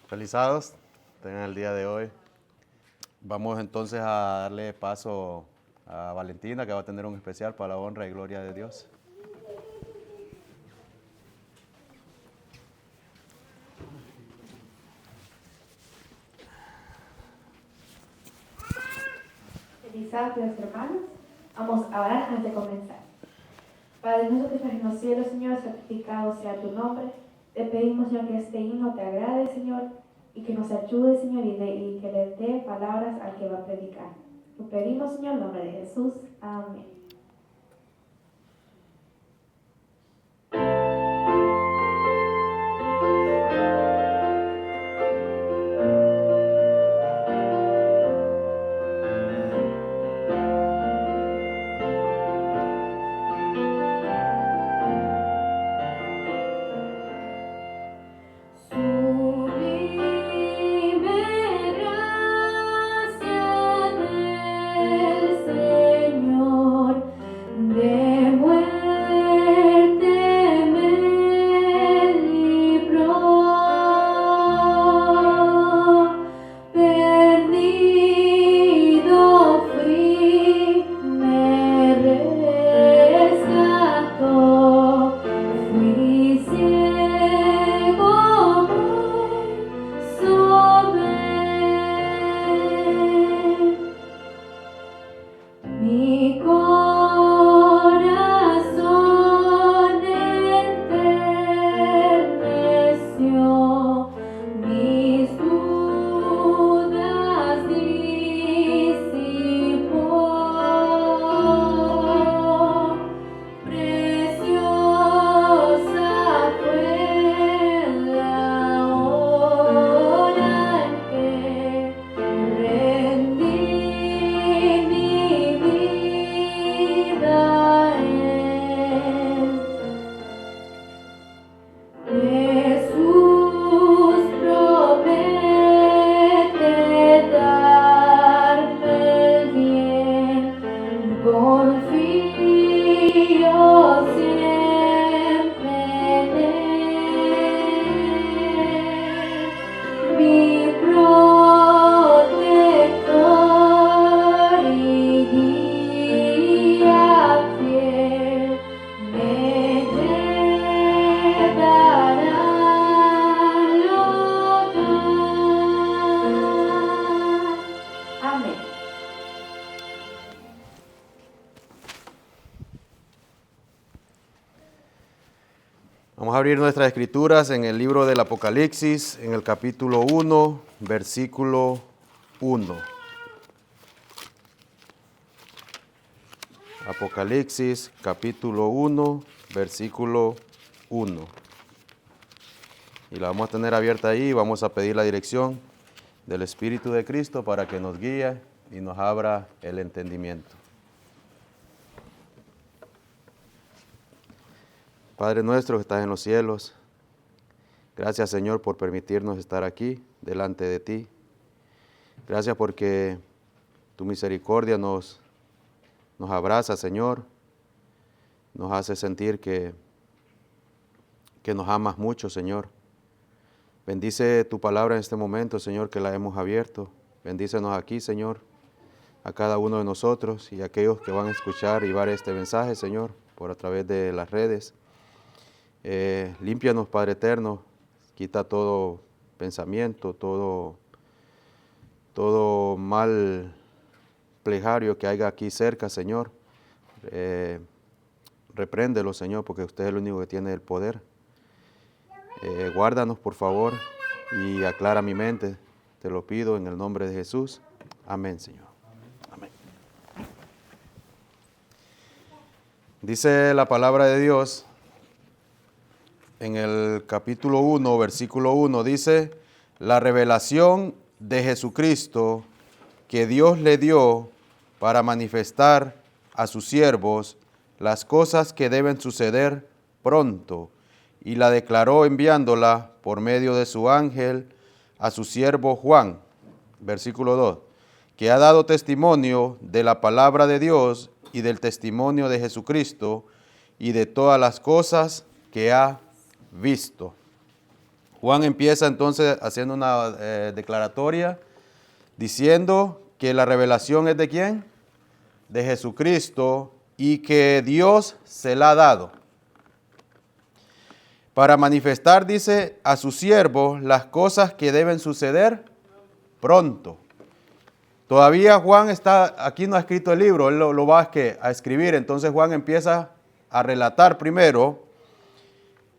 Felizados, tengan el día de hoy. Vamos entonces a darle paso a Valentina, que va a tener un especial para la honra y gloria de Dios. Felizados, hermanos. Vamos a orar antes de comenzar. Padre nuestro que estás en los cielos, Señor, santificado sea tu nombre. Te pedimos, Señor, que este himno te agrade, Señor, y que nos ayude, Señor, y que le dé palabras al que va a predicar. Lo pedimos, Señor, en nombre de Jesús. Amén. Vamos a abrir nuestras escrituras en el libro del Apocalipsis, en el capítulo 1, versículo 1. Apocalipsis, capítulo 1, versículo 1. Y la vamos a tener abierta ahí y vamos a pedir la dirección del Espíritu de Cristo para que nos guíe y nos abra el entendimiento. Padre nuestro que estás en los cielos, gracias Señor por permitirnos estar aquí delante de ti. Gracias porque tu misericordia nos abraza, Señor. Nos hace sentir que nos amas mucho, Señor. Bendice tu palabra en este momento, Señor, que la hemos abierto. Bendícenos aquí, Señor, a cada uno de nosotros y a aquellos que van a escuchar y ver este mensaje, Señor, por a través de las redes. Límpianos, Padre eterno, quita todo pensamiento, todo mal plegario que haya aquí cerca, Señor. Repréndelo, Señor, porque usted es el único que tiene el poder. Guárdanos, por favor, y aclara mi mente. Te lo pido en el nombre de Jesús. Amén, Señor. Amén. Dice la palabra de Dios en el capítulo 1, versículo 1, dice, la revelación de Jesucristo que Dios le dio para manifestar a sus siervos las cosas que deben suceder pronto, y la declaró enviándola por medio de su ángel a su siervo Juan, versículo 2, que ha dado testimonio de la palabra de Dios y del testimonio de Jesucristo y de todas las cosas que ha visto. Juan empieza entonces haciendo una declaratoria diciendo que la revelación es ¿de quién? De Jesucristo, y que Dios se la ha dado para manifestar, dice, a sus siervos las cosas que deben suceder pronto. Todavía Juan aquí no ha escrito el libro, él lo va a escribir. Entonces Juan empieza a relatar primero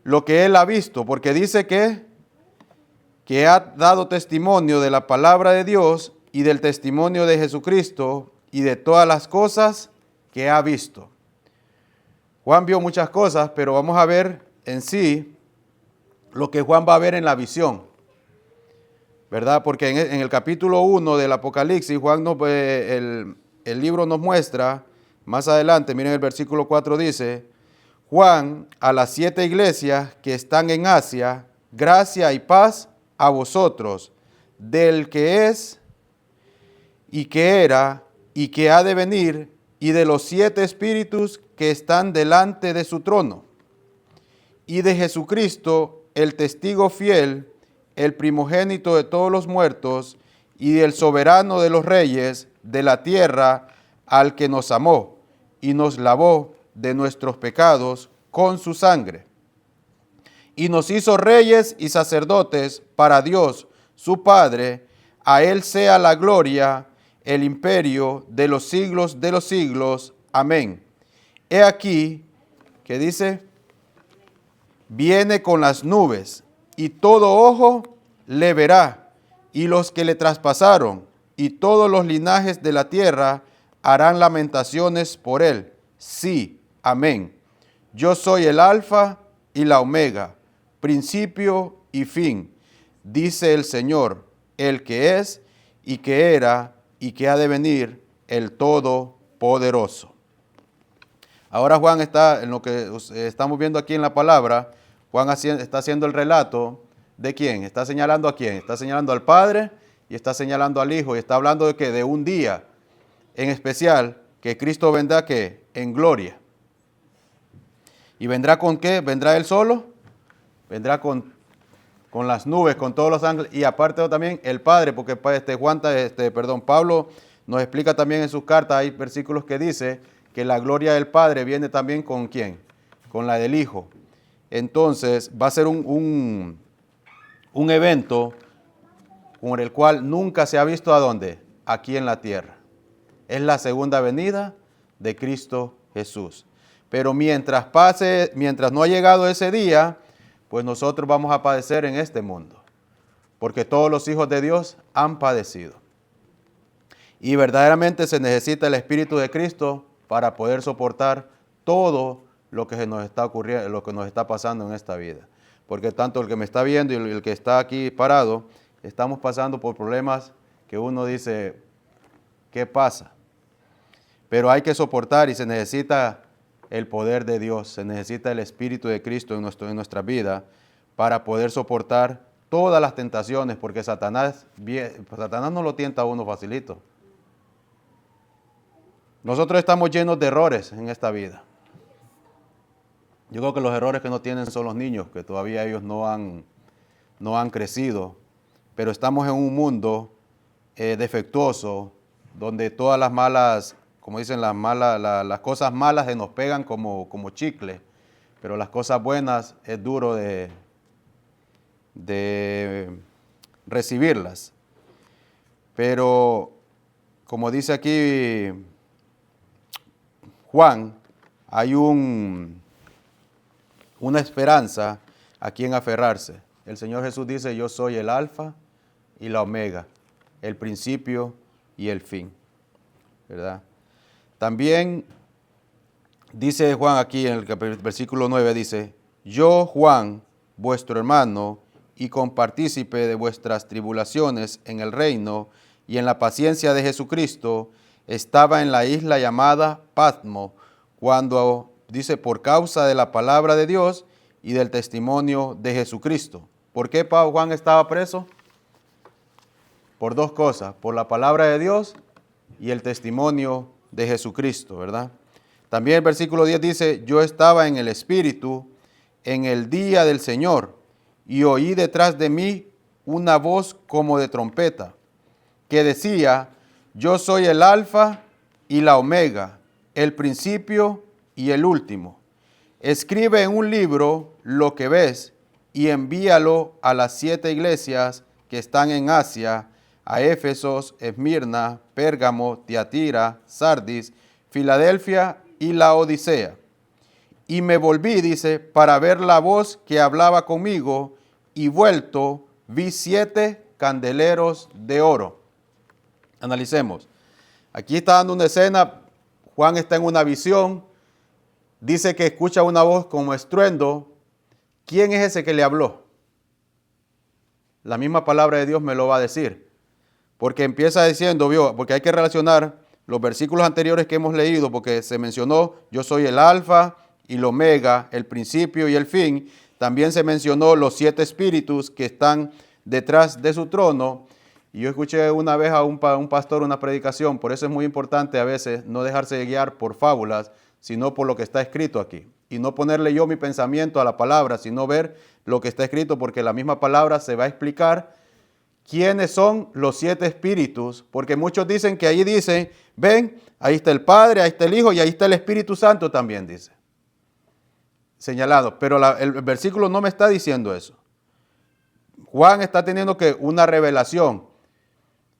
lo que él ha visto, porque dice que ha dado testimonio de la palabra de Dios y del testimonio de Jesucristo y de todas las cosas que ha visto. Juan vio muchas cosas, pero vamos a ver en sí lo que Juan va a ver en la visión, ¿verdad? Porque en el capítulo 1 del Apocalipsis, Juan el libro nos muestra, más adelante, miren el versículo 4 dice, Juan, a las 7 iglesias que están en Asia, gracia y paz a vosotros, del que es y que era y que ha de venir, y de los 7 espíritus que están delante de su trono, y de Jesucristo, el testigo fiel, el primogénito de todos los muertos, y del soberano de los reyes de la tierra, al que nos amó y nos lavó de nuestros pecados con su sangre, y nos hizo reyes y sacerdotes para Dios, su Padre. A él sea la gloria, el imperio de los siglos. Amén. He aquí, que dice, viene con las nubes, y todo ojo le verá, y los que le traspasaron, y todos los linajes de la tierra harán lamentaciones por él. Sí, amén. Yo soy el Alfa y la Omega, principio y fin, dice el Señor, el que es, y que era, y que ha de venir, el Todopoderoso. Ahora Juan está, en lo que estamos viendo aquí en la palabra, Juan está haciendo el relato de quién, está señalando a quién, está señalando al Padre y está señalando al Hijo, y está hablando de que de un día en especial que Cristo vendrá que en gloria. ¿Y vendrá con qué? ¿Vendrá él solo? Vendrá con las nubes, con todos los ángeles, y aparte también el Padre, porque Pablo nos explica también en sus cartas, hay versículos que dice que la gloria del Padre viene también con ¿quién? Con la del Hijo. Entonces va a ser un evento con el cual nunca se ha visto ¿a dónde? Aquí en la tierra. Es la segunda venida de Cristo Jesús. Pero mientras no ha llegado ese día, pues nosotros vamos a padecer en este mundo, porque todos los hijos de Dios han padecido. Y verdaderamente se necesita el Espíritu de Cristo para poder soportar todo lo que nos está ocurriendo, lo que nos está pasando en esta vida. Porque tanto el que me está viendo y el que está aquí parado, estamos pasando por problemas que uno dice, ¿qué pasa? Pero hay que soportar y se necesita el poder de Dios, se necesita el Espíritu de Cristo en nuestra vida para poder soportar todas las tentaciones, porque Satanás no lo tienta a uno facilito. Nosotros estamos llenos de errores en esta vida. Yo creo que los errores que no tienen son los niños, que todavía ellos no han crecido, pero estamos en un mundo defectuoso, donde todas las malas, como dicen, las cosas malas se nos pegan como chicle, pero las cosas buenas es duro de recibirlas. Pero, como dice aquí Juan, hay una esperanza a quien aferrarse. El Señor Jesús dice, yo soy el Alfa y la Omega, el principio y el fin, ¿verdad? También dice Juan aquí en el versículo 9, dice, yo, Juan, vuestro hermano y compartícipe de vuestras tribulaciones en el reino y en la paciencia de Jesucristo, estaba en la isla llamada Patmo, cuando, dice, por causa de la palabra de Dios y del testimonio de Jesucristo. ¿Por qué Juan estaba preso? Por dos cosas, por la palabra de Dios y el testimonio de Jesucristo, ¿verdad? También el versículo 10 dice, yo estaba en el Espíritu en el día del Señor, y oí detrás de mí una voz como de trompeta, que decía, yo soy el Alfa y la Omega, el principio y el último. Escribe en un libro lo que ves y envíalo a las 7 iglesias que están en Asia, a Éfesos, Esmirna, Pérgamo, Tiatira, Sardis, Filadelfia y la Odisea. Y me volví, dice, para ver la voz que hablaba conmigo, y vuelto vi 7 candeleros de oro. Analicemos. Aquí está dando una escena, Juan está en una visión, dice que escucha una voz como estruendo. ¿Quién es ese que le habló? La misma palabra de Dios me lo va a decir. Porque empieza diciendo, vio, porque hay que relacionar los versículos anteriores que hemos leído, porque se mencionó, yo soy el Alfa y el Omega, el principio y el fin. También se mencionó los 7 espíritus que están detrás de su trono. Y yo escuché una vez a un pastor una predicación, por eso es muy importante a veces no dejarse guiar por fábulas, sino por lo que está escrito aquí. Y no ponerle yo mi pensamiento a la palabra, sino ver lo que está escrito, porque la misma palabra se va a explicar quiénes son los 7 espíritus, porque muchos dicen que ahí dicen, ven, ahí está el Padre, ahí está el Hijo y ahí está el Espíritu Santo también, dice. Señalado, pero el versículo no me está diciendo eso. Juan está teniendo que una revelación,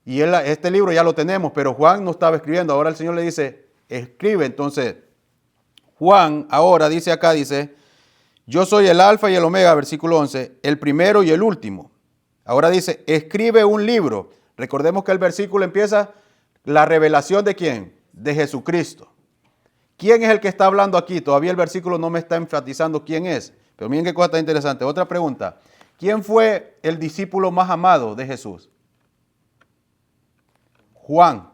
y este libro ya lo tenemos, pero Juan no estaba escribiendo, ahora el Señor le dice, escribe. Entonces, Juan ahora dice acá, dice, yo soy el Alfa y el Omega, versículo 11, el primero y el último. Ahora dice, escribe un libro. Recordemos que el versículo empieza, la revelación de ¿quién? De Jesucristo. ¿Quién es el que está hablando aquí? Todavía el versículo no me está enfatizando quién es. Pero miren qué cosa tan interesante. Otra pregunta. ¿Quién fue el discípulo más amado de Jesús? Juan.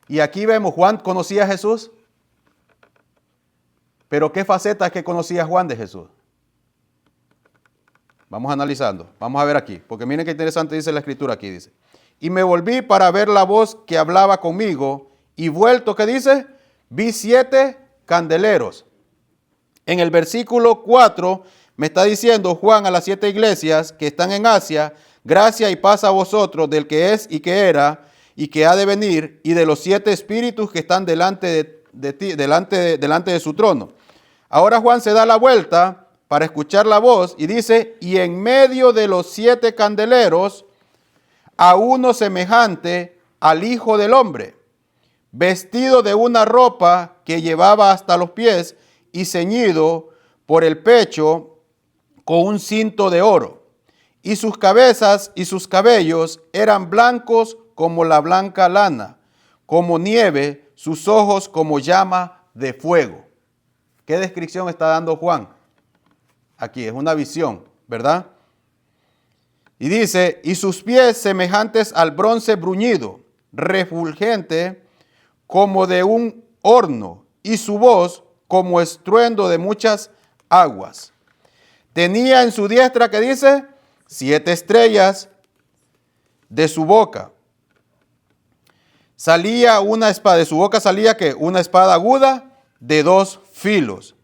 Y aquí vemos, Juan conocía a Jesús. Pero ¿qué faceta es que conocía Juan de Jesús? Vamos analizando, vamos a ver aquí, porque miren qué interesante dice la escritura aquí, dice. Y me volví para ver la voz que hablaba conmigo, y vuelto, ¿qué dice? Vi 7 candeleros. En el versículo 4 me está diciendo Juan a las 7 iglesias que están en Asia, gracia y paz a vosotros del que es y que era y que ha de venir, y de los 7 espíritus que están delante de ti, delante de su trono. Ahora Juan se da la vuelta para escuchar la voz y dice, y en medio de los 7 candeleros, a uno semejante al Hijo del Hombre, vestido de una ropa que llevaba hasta los pies y ceñido por el pecho con un cinto de oro. Y sus cabezas y sus cabellos eran blancos como la blanca lana, como nieve, sus ojos como llama de fuego. ¿Qué descripción está dando Juan? Aquí es una visión, ¿verdad? Y dice, y sus pies semejantes al bronce bruñido, refulgente como de un horno, y su voz como estruendo de muchas aguas. Tenía en su diestra, ¿qué dice? 7 estrellas de su boca. Salía una espada, de su boca salía ¿qué? Una espada aguda de 2 filos.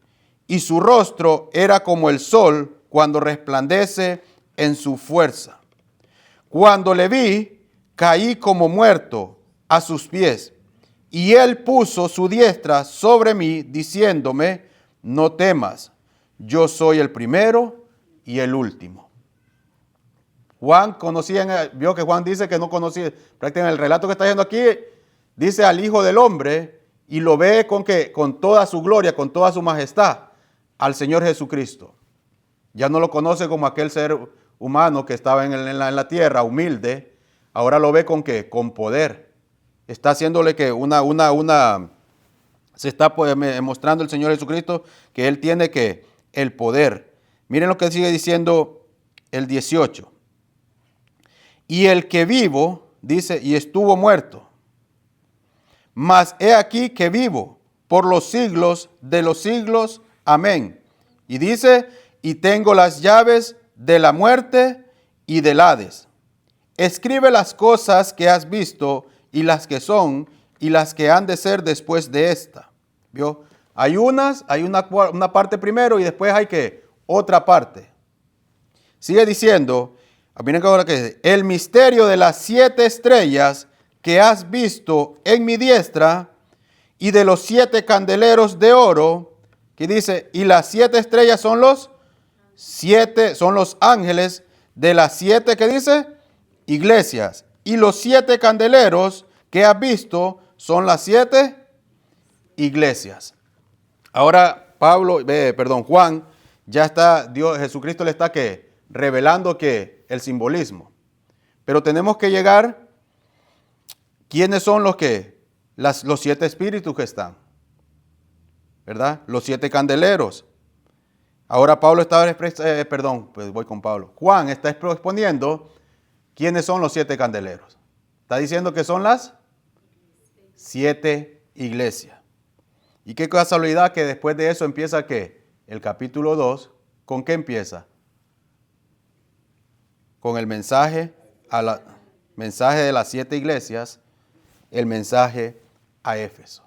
Y su rostro era como el sol cuando resplandece en su fuerza. Cuando le vi, caí como muerto a sus pies. Y él puso su diestra sobre mí, diciéndome, no temas, yo soy el primero y el último. Juan conocía, vio que Juan dice que no conocía, prácticamente el relato que está haciendo aquí, dice al Hijo del Hombre, y lo ve con toda su gloria, con toda su majestad, al Señor Jesucristo. Ya no lo conoce como aquel ser humano que estaba en la tierra, humilde. Ahora lo ve con ¿qué? Con poder. Está haciéndole que se está mostrando el Señor Jesucristo que Él tiene que el poder. Miren lo que sigue diciendo el 18. Y el que vivo, dice, y estuvo muerto. Mas he aquí que vivo por los siglos de los siglos. Amén. Y dice, y tengo las llaves de la muerte y del Hades. Escribe las cosas que has visto y las que son y las que han de ser después de esta. ¿Vio? Hay una parte primero y después hay que otra parte. Sigue diciendo, miren ahora que dice, el misterio de las 7 estrellas que has visto en mi diestra y de los 7 candeleros de oro, que dice, y las 7 estrellas son los 7, son los ángeles de las 7, que dice, iglesias. Y los 7 candeleros que has visto son las 7 iglesias. Ahora Juan ya está, Jesucristo le está revelando el simbolismo. Pero tenemos que llegar, ¿quiénes son los 7 espíritus que están? ¿Verdad? Los 7 candeleros. Ahora Juan está exponiendo quiénes son los 7 candeleros. Está diciendo que son las 7 iglesias. Y qué casualidad que después de eso empieza el capítulo 2, ¿con qué empieza? Con el mensaje de las 7 iglesias, el mensaje a Éfeso.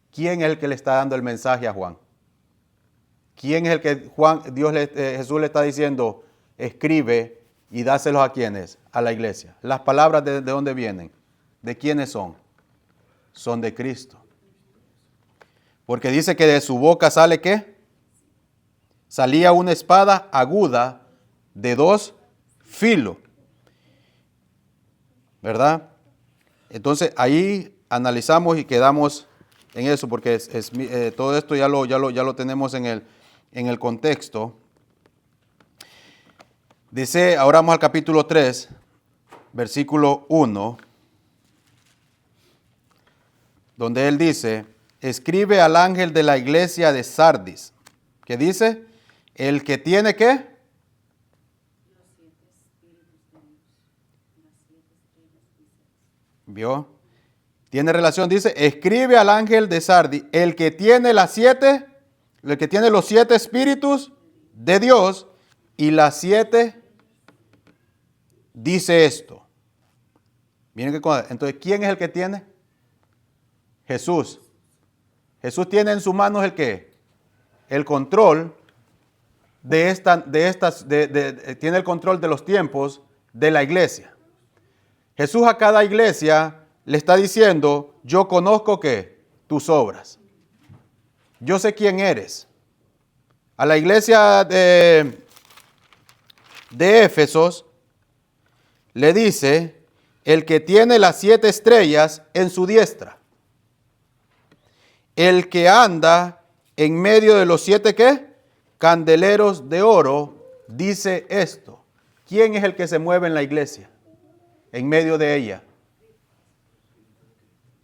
¿Quién es el que le está dando el mensaje a Juan? ¿Quién es el que Jesús le está diciendo, escribe y dáselos a quiénes? A la iglesia. Las palabras de dónde vienen, ¿de quiénes son? Son de Cristo. Porque dice que de su boca sale ¿qué? Salía una espada aguda de 2 filos. ¿Verdad? Entonces ahí analizamos y quedamos en eso, porque todo esto ya lo tenemos en el contexto. Dice, ahora vamos al capítulo 3, versículo 1, donde él dice, escribe al ángel de la iglesia de Sardis, que dice, el que tiene ¿qué? ¿Vio? Tiene relación, dice, escribe al ángel de Sardis, el que tiene los 7 espíritus de Dios y las 7 dice esto. Miren qué cosa. Entonces, ¿quién es el que tiene? Jesús. Jesús tiene en sus manos el control tiene el control de los tiempos de la iglesia. Jesús a cada iglesia le está diciendo, yo conozco tus obras. Yo sé quién eres. A la iglesia de Éfesos le dice, el que tiene las 7 estrellas en su diestra. El que anda en medio de los 7 ¿qué? Candeleros de oro, dice esto. ¿Quién es el que se mueve en la iglesia? En medio de ella.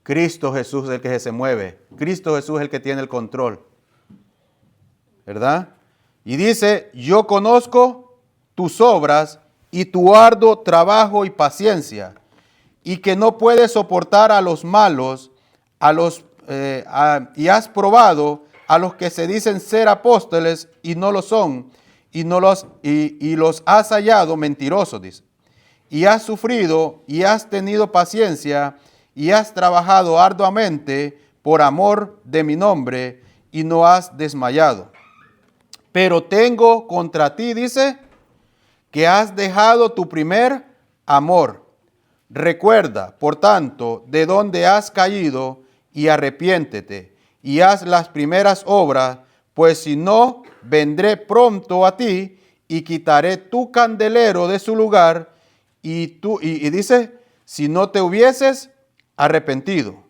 Cristo Jesús es el que se mueve. Cristo Jesús es el que tiene el control. ¿Verdad? Y dice, yo conozco tus obras y tu arduo trabajo y paciencia, y que no puedes soportar a los malos, y has probado a los que se dicen ser apóstoles y no lo son, y los has hallado mentirosos, dice. Y has sufrido y has tenido paciencia y has trabajado arduamente por amor de mi nombre y no has desmayado. Pero tengo contra ti, dice, que has dejado tu primer amor. Recuerda, por tanto, de dónde has caído y arrepiéntete y haz las primeras obras, pues si no, vendré pronto a ti y quitaré tu candelero de su lugar y dice, si no te hubieses arrepentido.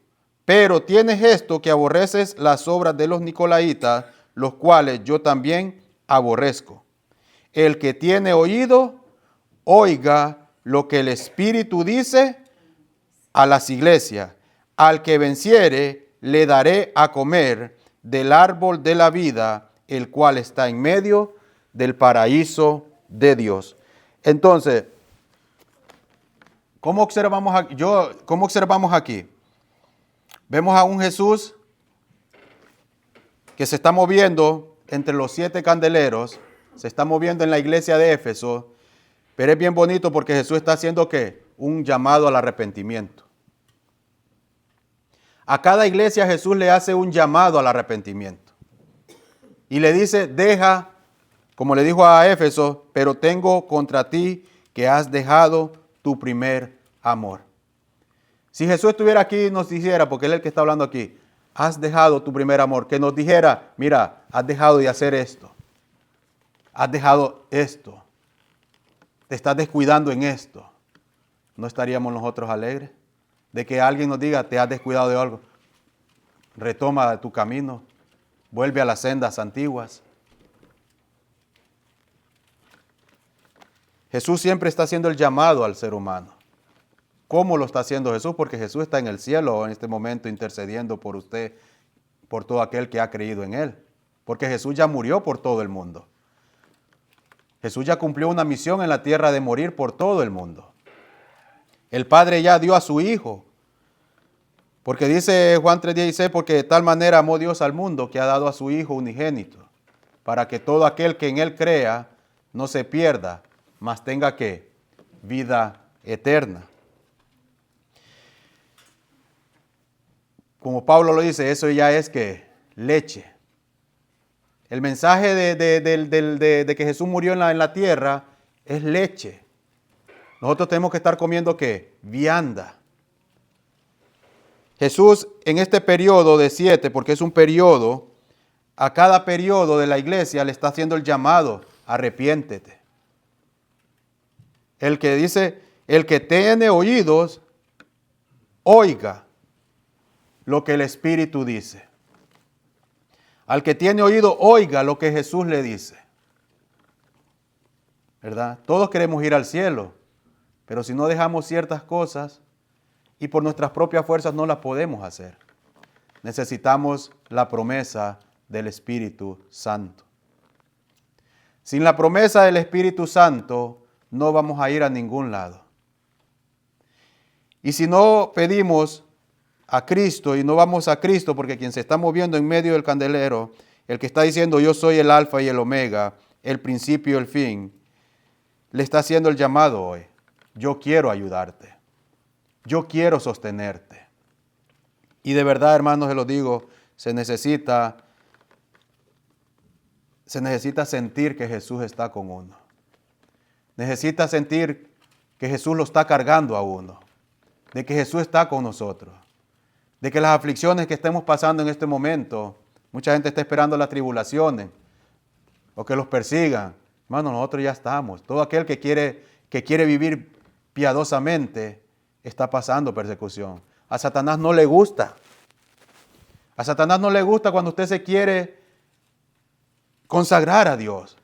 Pero tienes esto, que aborreces las obras de los nicolaitas, los cuales yo también aborrezco. El que tiene oído, oiga lo que el Espíritu dice a las iglesias. Al que venciere, le daré a comer del árbol de la vida, el cual está en medio del paraíso de Dios. Entonces, ¿cómo observamos aquí? Vemos a un Jesús que se está moviendo entre los 7 candeleros, se está moviendo en la iglesia de Éfeso, pero es bien bonito porque Jesús está haciendo un llamado al arrepentimiento. A cada iglesia Jesús le hace un llamado al arrepentimiento y le dice, deja como le dijo a Éfeso, pero tengo contra ti que has dejado tu primer amor. Si Jesús estuviera aquí y nos dijera, porque Él es el que está hablando aquí, has dejado tu primer amor, que nos dijera, mira, has dejado de hacer esto, has dejado esto, te estás descuidando en esto, ¿no estaríamos nosotros alegres? De que alguien nos diga, te has descuidado de algo, retoma tu camino, vuelve a las sendas antiguas. Jesús siempre está haciendo el llamado al ser humano. ¿Cómo lo está haciendo Jesús? Porque Jesús está en el cielo en este momento intercediendo por usted, por todo aquel que ha creído en Él. Porque Jesús ya murió por todo el mundo. Jesús ya cumplió una misión en la tierra de morir por todo el mundo. El Padre ya dio a su Hijo. Porque dice Juan 3:16, porque de tal manera amó Dios al mundo que ha dado a su Hijo unigénito, para que todo aquel que en Él crea no se pierda, mas tenga ¿qué? Vida eterna. Como Pablo lo dice, eso ya es que leche. El mensaje de que Jesús murió en la tierra es leche. Nosotros tenemos que estar comiendo ¿qué? Vianda. Jesús en este periodo de 7, porque es un periodo, a cada periodo de la iglesia le está haciendo el llamado, arrepiéntete. El que dice, el que tiene oídos, oiga lo que el Espíritu dice. Al que tiene oído, oiga lo que Jesús le dice. ¿Verdad? Todos queremos ir al cielo, pero si no dejamos ciertas cosas y por nuestras propias fuerzas no las podemos hacer. Necesitamos la promesa del Espíritu Santo. Sin la promesa del Espíritu Santo no vamos a ir a ningún lado. Y si no pedimos a Cristo y no vamos a Cristo, porque quien se está moviendo en medio del candelero, el que está diciendo yo soy el alfa y el omega, el principio y el fin, le está haciendo el llamado hoy. Yo quiero ayudarte. Yo quiero sostenerte. Y de verdad, hermanos, se lo digo, se necesita sentir que Jesús está con uno. Necesita sentir que Jesús lo está cargando a uno. De que Jesús está con nosotros. De que las aflicciones que estemos pasando en este momento, mucha gente está esperando las tribulaciones o que los persigan. Hermano, nosotros ya estamos. Todo aquel que quiere vivir piadosamente está pasando persecución. A Satanás no le gusta. A Satanás no le gusta cuando usted se quiere consagrar a Dios.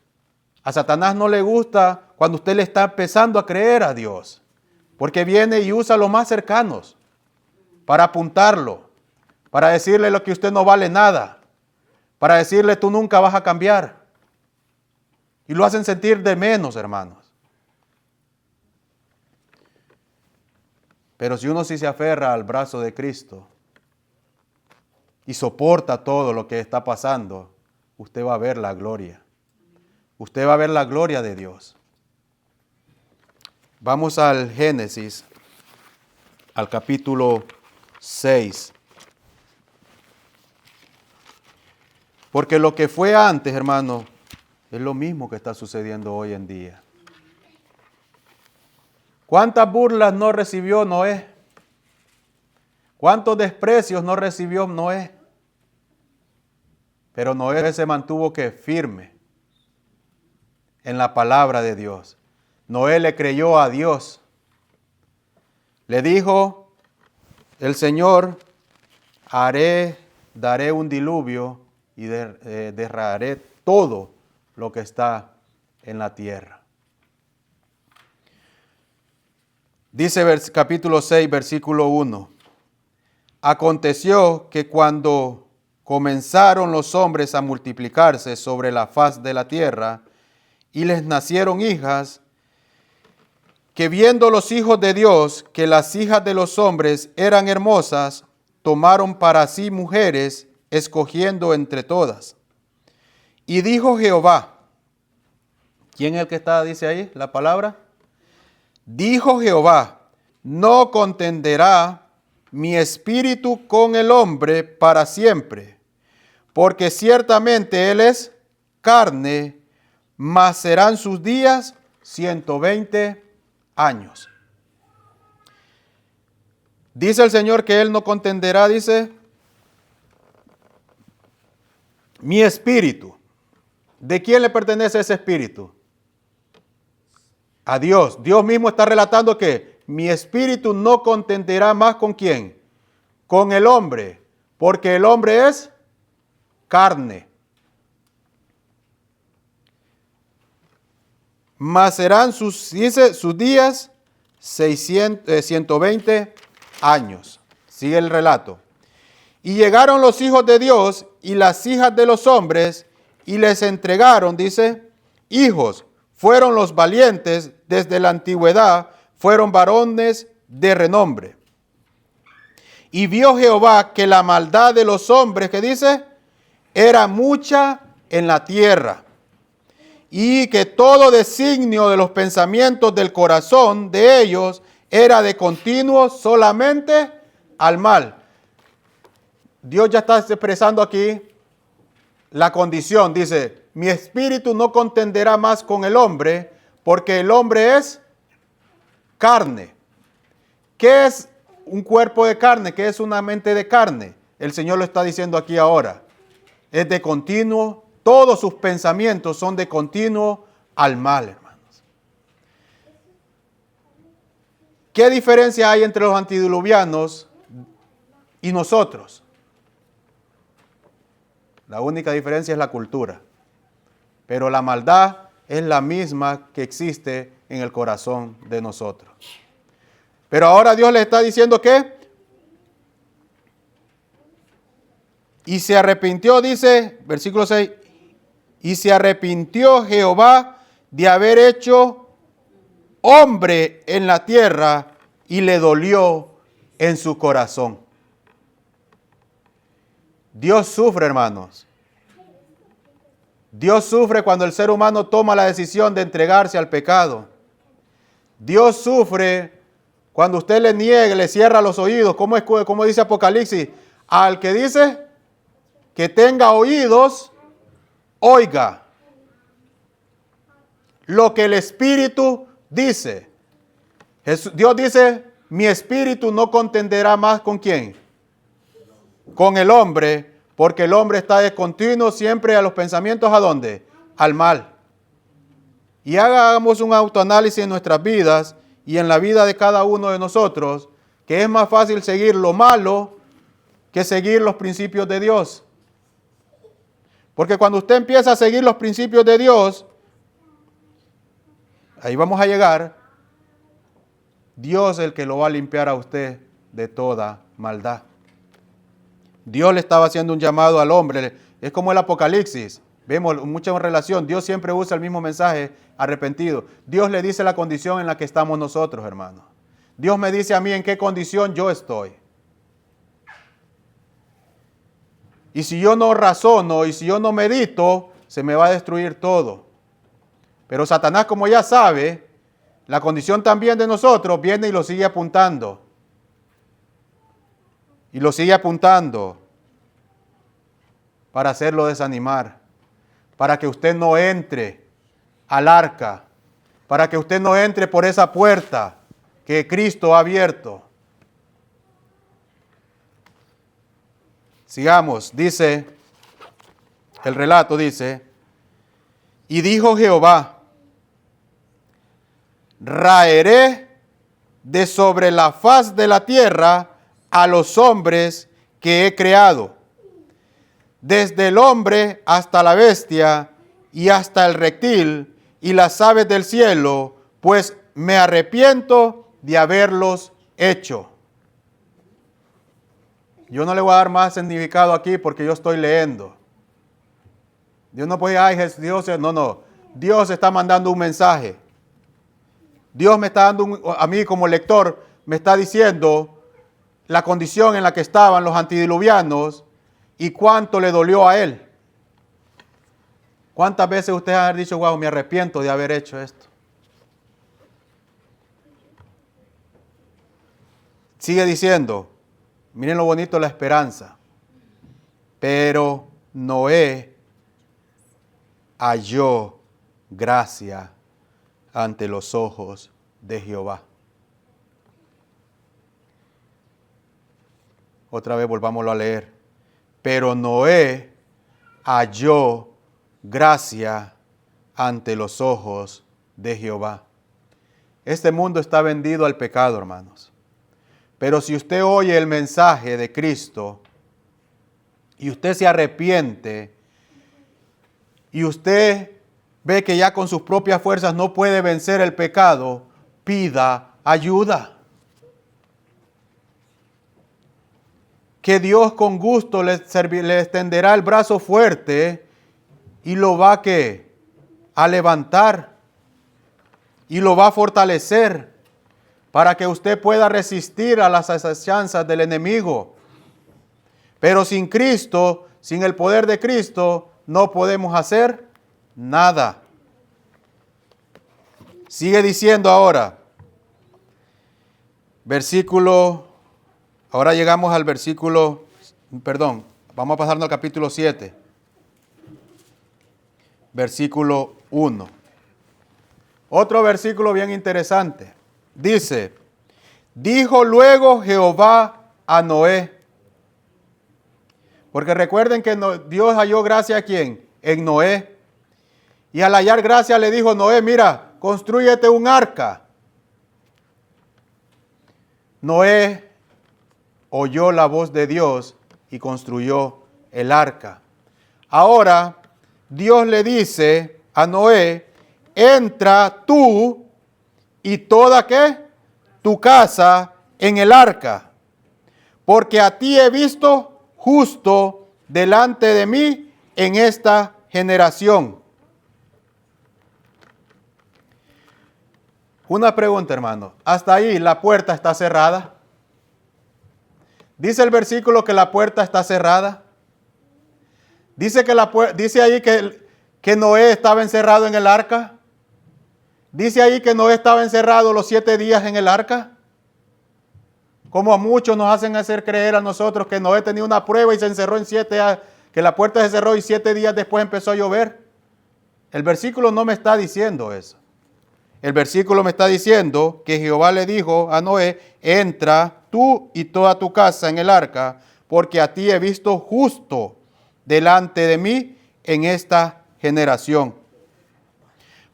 A Satanás no le gusta cuando usted le está empezando a creer a Dios. Porque viene y usa los más cercanos para apuntarlo, para decirle lo que usted no vale nada, para decirle tú nunca vas a cambiar. Y lo hacen sentir de menos, hermanos. Pero si uno sí se aferra al brazo de Cristo y soporta todo lo que está pasando, usted va a ver la gloria. Usted va a ver la gloria de Dios. Vamos al Génesis, al capítulo 6. Porque lo que fue antes, hermano, es lo mismo que está sucediendo hoy en día. ¿Cuántas burlas no recibió Noé? ¿Cuántos desprecios no recibió Noé? Pero Noé se mantuvo que firme en la palabra de Dios. Noé le creyó a Dios. Le dijo el Señor, daré un diluvio y derramaré todo lo que está en la tierra. Dice capítulo 6, versículo 1. Aconteció que cuando comenzaron los hombres a multiplicarse sobre la faz de la tierra y les nacieron hijas, que viendo los hijos de Dios que las hijas de los hombres eran hermosas, tomaron para sí mujeres, escogiendo entre todas. Y dijo Jehová, ¿quién es el que dice ahí la palabra? Dijo Jehová, no contenderá mi espíritu con el hombre para siempre, porque ciertamente él es carne, mas serán sus días 120 años. Dice el Señor que Él no contenderá, dice, mi espíritu. ¿De quién le pertenece ese espíritu? A Dios. Dios mismo está relatando que mi espíritu no contenderá más ¿con quién? Con el hombre, porque el hombre es carne. Mas serán sus días 120 años. Sigue el relato. Y llegaron los hijos de Dios y las hijas de los hombres y les entregaron, dice, hijos. Fueron los valientes desde la antigüedad, fueron varones de renombre. Y vio Jehová que la maldad de los hombres, que dice, era mucha en la tierra, y que todo designio de los pensamientos del corazón de ellos era de continuo solamente al mal. Dios ya está expresando aquí la condición. Dice, mi espíritu no contenderá más con el hombre, porque el hombre es carne. ¿Qué es un cuerpo de carne? ¿Qué es una mente de carne? El Señor lo está diciendo aquí ahora. Es de continuo, todos sus pensamientos son de continuo al mal, hermanos. ¿Qué diferencia hay entre los antediluvianos y nosotros? La única diferencia es la cultura. Pero la maldad es la misma que existe en el corazón de nosotros. Pero ahora Dios le está diciendo que y se arrepintió, dice, versículo 6, y se arrepintió Jehová de haber hecho hombre en la tierra y le dolió en su corazón. Dios sufre, hermanos. Dios sufre cuando el ser humano toma la decisión de entregarse al pecado. Dios sufre cuando usted le niega, le cierra los oídos. ¿Cómo dice Apocalipsis? Al que dice que tenga oídos, oiga lo que el Espíritu dice. Dios dice, mi espíritu no contenderá más ¿con quién? Con el hombre, porque el hombre está de continuo siempre a los pensamientos, ¿a dónde? Al mal. Y hagamos un autoanálisis en nuestras vidas y en la vida de cada uno de nosotros, que es más fácil seguir lo malo que seguir los principios de Dios. Porque cuando usted empieza a seguir los principios de Dios, ahí vamos a llegar, Dios es el que lo va a limpiar a usted de toda maldad. Dios le estaba haciendo un llamado al hombre. Es como el Apocalipsis. Vemos mucha relación. Dios siempre usa el mismo mensaje, arrepentido. Dios le dice la condición en la que estamos nosotros, hermanos. Dios me dice a mí en qué condición yo estoy. Y si yo no razono y si yo no medito, se me va a destruir todo. Pero Satanás, como ya sabe, la condición también de nosotros viene y lo sigue apuntando. Y lo sigue apuntando para hacerlo desanimar, para que usted no entre al arca, para que usted no entre por esa puerta que Cristo ha abierto. Sigamos, dice, el relato dice, y dijo Jehová, raeré de sobre la faz de la tierra a los hombres que he creado, desde el hombre hasta la bestia y hasta el reptil y las aves del cielo, pues me arrepiento de haberlos hecho. Yo no le voy a dar más significado aquí porque yo estoy leyendo. Dios no puede, Dios, no. Dios está mandando un mensaje. Dios me está dando, a mí como lector, me está diciendo la condición en la que estaban los antediluvianos y cuánto le dolió a él. ¿Cuántas veces ustedes han dicho, wow, me arrepiento de haber hecho esto? Sigue diciendo, miren lo bonito de la esperanza. Pero Noé halló gracia ante los ojos de Jehová. Otra vez volvámoslo a leer. Pero Noé halló gracia ante los ojos de Jehová. Este mundo está vendido al pecado, hermanos. Pero si usted oye el mensaje de Cristo y usted se arrepiente y usted ve que ya con sus propias fuerzas no puede vencer el pecado, pida ayuda. Que Dios con gusto le extenderá el brazo fuerte y lo va a levantar y lo va a fortalecer para que usted pueda resistir a las acechanzas del enemigo. Pero sin Cristo, sin el poder de Cristo, no podemos hacer nada. Sigue diciendo ahora, ahora llegamos al vamos a pasarnos al capítulo 7, versículo 1. Otro versículo bien interesante. Dice, dijo luego Jehová a Noé. Porque recuerden que Dios halló gracia ¿a quién? En Noé. Y al hallar gracia le dijo Noé, mira, constrúyete un arca. Noé oyó la voz de Dios y construyó el arca. Ahora, Dios le dice a Noé, entra tú y toda tu casa en el arca, porque a ti he visto justo delante de mí en esta generación. Una pregunta, hermano. ¿Hasta ahí la puerta está cerrada? Dice el versículo que la puerta está cerrada. Dice ahí que Noé estaba encerrado en el arca. Dice ahí que Noé estaba encerrado los 7 días en el arca. Como a muchos nos hacen hacer creer a nosotros que Noé tenía una prueba y se encerró en 7 días, que la puerta se cerró y 7 días después empezó a llover. El versículo no me está diciendo eso. El versículo me está diciendo que Jehová le dijo a Noé, entra tú y toda tu casa en el arca, porque a ti he visto justo delante de mí en esta generación.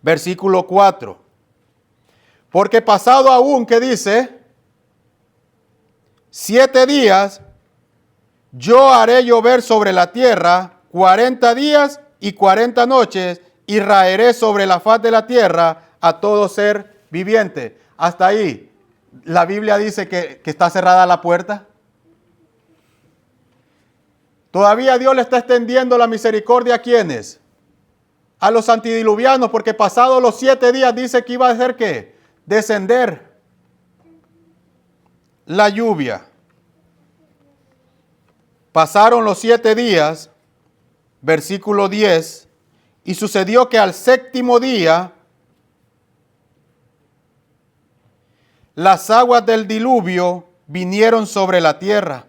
Versículo 4. Porque pasado aún, ¿qué dice? 7 días, yo haré llover sobre la tierra 40 días y 40 noches, y raeré sobre la faz de la tierra a todo ser viviente. Hasta ahí, la Biblia dice que está cerrada la puerta. Todavía Dios le está extendiendo la misericordia a ¿quiénes? A los antidiluvianos, porque pasados los 7 días dice que iba a hacer ¿qué? Descender la lluvia. Pasaron los 7 días, versículo 10, y sucedió que al 7º día las aguas del diluvio vinieron sobre la tierra.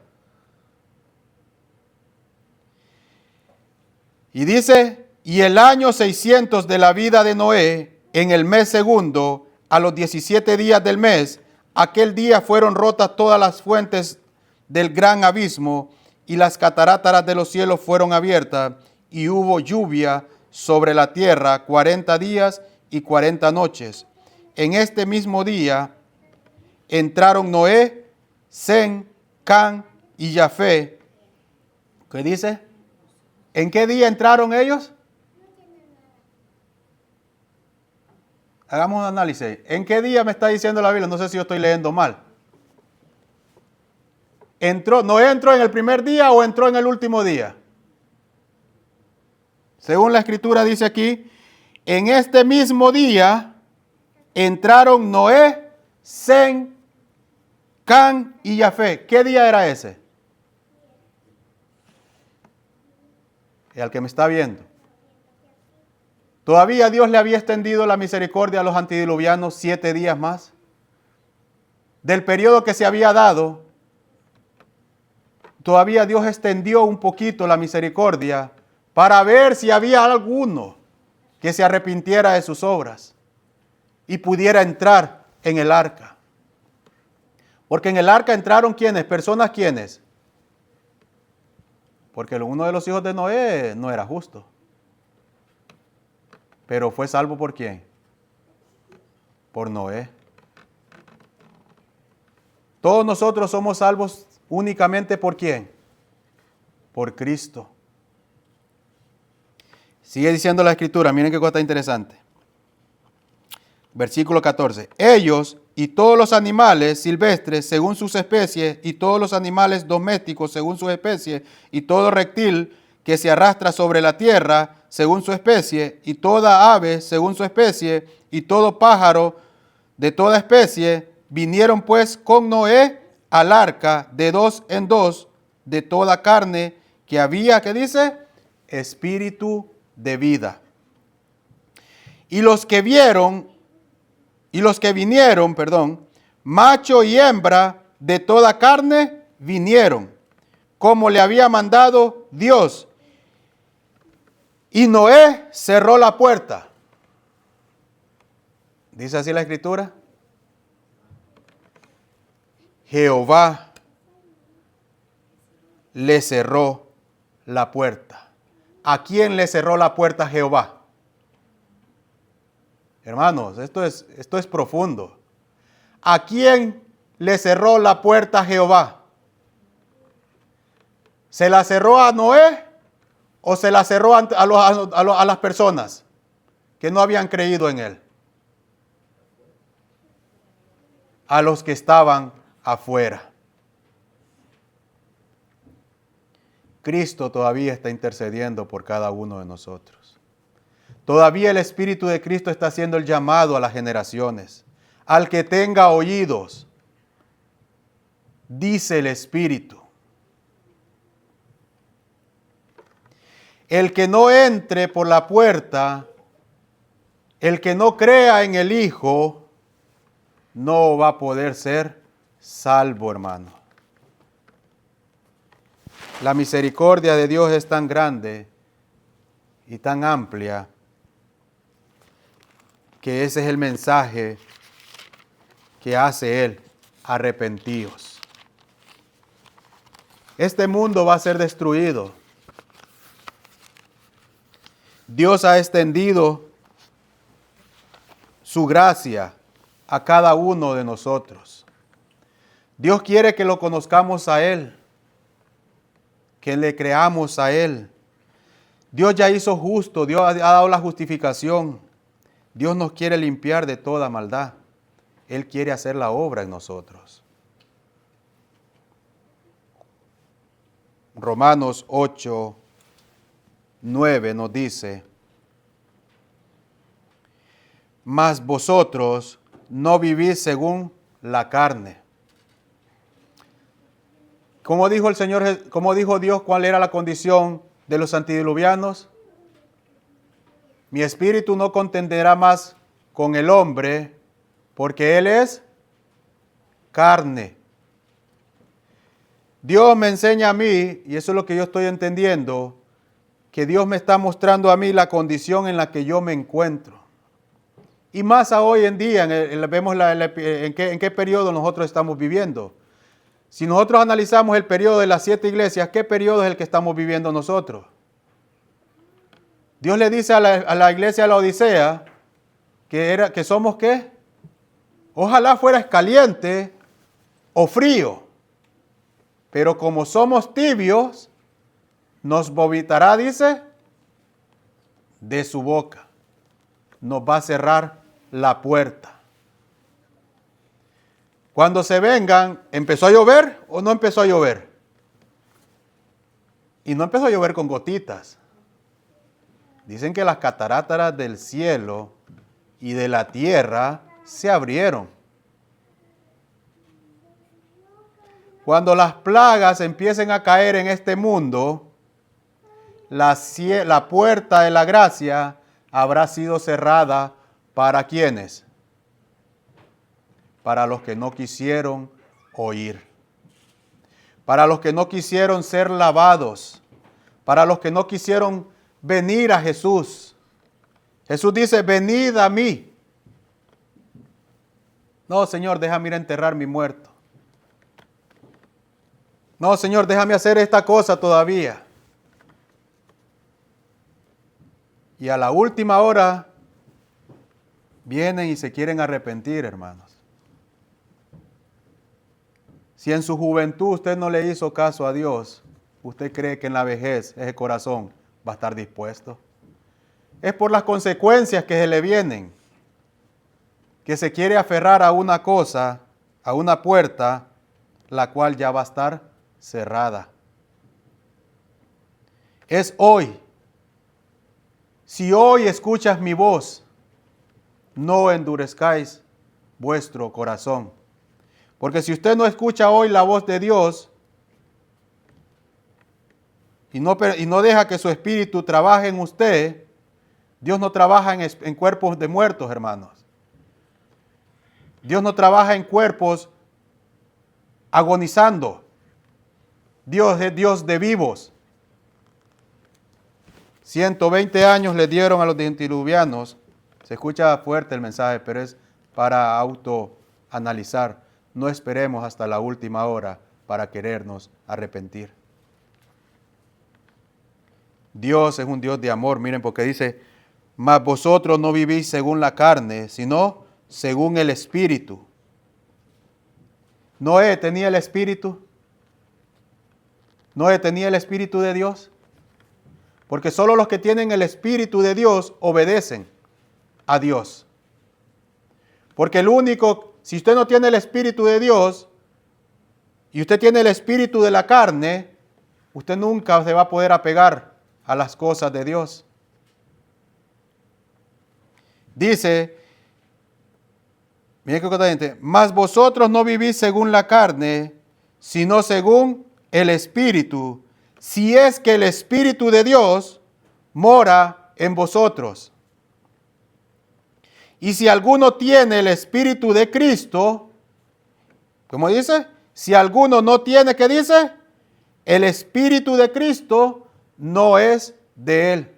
Y dice, y el año 600 de la vida de Noé, en el mes segundo, a los 17 días del mes, aquel día fueron rotas todas las fuentes del gran abismo, y las cataratas de los cielos fueron abiertas, y hubo lluvia sobre la tierra 40 días y 40 noches. En este mismo día entraron Noé, Sem, Can y Jafé. ¿Qué dice? ¿En qué día entraron ellos? Hagamos un análisis. ¿En qué día me está diciendo la Biblia? No sé si yo estoy leyendo mal. ¿Noé entró en el primer día o entró en el último día? Según la escritura dice aquí, en este mismo día entraron Noé, Sem, Can y Jafé. ¿Qué día era ese? Y al que me está viendo. Todavía Dios le había extendido la misericordia a los antidiluvianos 7 días más. Del periodo que se había dado, todavía Dios extendió un poquito la misericordia para ver si había alguno que se arrepintiera de sus obras y pudiera entrar en el arca. Porque en el arca entraron ¿quiénes? Personas ¿quiénes? Porque uno de los hijos de Noé no era justo. Pero fue salvo ¿por quién? Por Noé. Todos nosotros somos salvos únicamente ¿por quién? Por Cristo. Sigue diciendo la Escritura, miren qué cosa interesante. Versículo 14. Ellos y todos los animales silvestres según sus especies, y todos los animales domésticos según sus especies, y todo reptil que se arrastra sobre la tierra según su especie, y toda ave según su especie, y todo pájaro de toda especie, vinieron pues con Noé al arca de 2 en 2 de toda carne que había, ¿qué dice? Espíritu de vida. Y los que vinieron, macho y hembra de toda carne vinieron, como le había mandado Dios. Y Noé cerró la puerta. ¿Dice así la Escritura? Jehová le cerró la puerta. ¿A quién le cerró la puerta Jehová? Hermanos, esto es profundo. ¿A quién le cerró la puerta Jehová? ¿Se la cerró a Noé o se la cerró a las personas que no habían creído en él? A los que estaban afuera. Cristo todavía está intercediendo por cada uno de nosotros. Todavía el Espíritu de Cristo está haciendo el llamado a las generaciones. Al que tenga oídos, dice el Espíritu. El que no entre por la puerta, el que no crea en el Hijo, no va a poder ser salvo, hermano. La misericordia de Dios es tan grande y tan amplia que ese es el mensaje que hace Él: arrepentíos. Este mundo va a ser destruido. Dios ha extendido su gracia a cada uno de nosotros. Dios quiere que lo conozcamos a Él, que le creamos a Él. Dios ya hizo justo, Dios ha dado la justificación. Dios nos quiere limpiar de toda maldad. Él quiere hacer la obra en nosotros. Romanos 8, 9 nos dice: mas vosotros no vivís según la carne. ¿Cómo dijo el Señor, cómo dijo Dios cuál era la condición de los antediluvianos? Mi espíritu no contenderá más con el hombre, porque él es carne. Dios me enseña a mí, y eso es lo que yo estoy entendiendo, que Dios me está mostrando a mí la condición en la que yo me encuentro. Y más a hoy en día, vemos en qué periodo nosotros estamos viviendo. Si nosotros analizamos el periodo de las 7 iglesias, ¿qué periodo es el que estamos viviendo nosotros? Dios le dice a la iglesia de la Odisea que somos ¿qué? Ojalá fueras caliente o frío, pero como somos tibios, nos vomitará, dice, de su boca. Nos va a cerrar la puerta. Cuando se vengan, ¿empezó a llover o no empezó a llover? Y no empezó a llover con gotitas. Dicen que las cataratas del cielo y de la tierra se abrieron. Cuando las plagas empiecen a caer en este mundo, la puerta de la gracia habrá sido cerrada ¿para quiénes? Para los que no quisieron oír. Para los que no quisieron ser lavados. Para los que no quisieron venir a Jesús Jesús dice, venid a mí. No, Señor, déjame ir a enterrar mi muerto. No, Señor, déjame hacer esta cosa todavía. Y a la última hora vienen y se quieren arrepentir, hermanos. Si en su juventud usted no le hizo caso a Dios, ¿usted cree que en la vejez ese corazón va a estar dispuesto? Es por las consecuencias que se le vienen, que se quiere aferrar a una cosa, a una puerta, la cual ya va a estar cerrada. Es hoy. Si hoy escuchas mi voz, no endurezcáis vuestro corazón. Porque si usted no escucha hoy la voz de Dios y no deja que su espíritu trabaje en usted, Dios no trabaja en cuerpos de muertos, hermanos. Dios no trabaja en cuerpos agonizando. Dios es Dios de vivos. 120 años le dieron a los diluvianos. Se escucha fuerte el mensaje, pero es para autoanalizar. No esperemos hasta la última hora para querernos arrepentir. Dios es un Dios de amor, miren, porque dice, mas vosotros no vivís según la carne, sino según el Espíritu. Noé tenía el Espíritu. Noé tenía el Espíritu de Dios. Porque solo los que tienen el Espíritu de Dios obedecen a Dios. Porque si usted no tiene el Espíritu de Dios y usted tiene el espíritu de la carne, usted nunca se va a poder apegar a las cosas de Dios. Dice, miren qué cosa dice, mas vosotros no vivís según la carne, sino según el Espíritu, si es que el Espíritu de Dios mora en vosotros. Y si alguno tiene el Espíritu de Cristo, ¿cómo dice? Si alguno no tiene, ¿qué dice? El Espíritu de Cristo no es de él.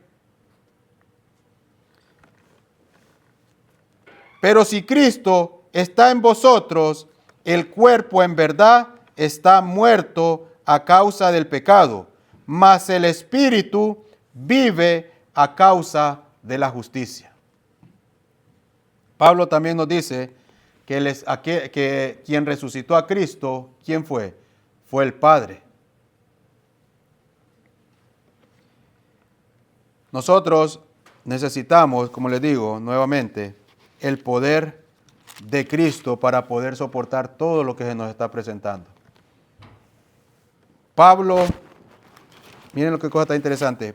Pero si Cristo está en vosotros, el cuerpo en verdad está muerto a causa del pecado, mas el Espíritu vive a causa de la justicia. Pablo también nos dice que quien resucitó a Cristo, ¿quién fue? Fue el Padre. Nosotros necesitamos, como les digo nuevamente, el poder de Cristo para poder soportar todo lo que se nos está presentando. Pablo, miren lo que cosa tan interesante.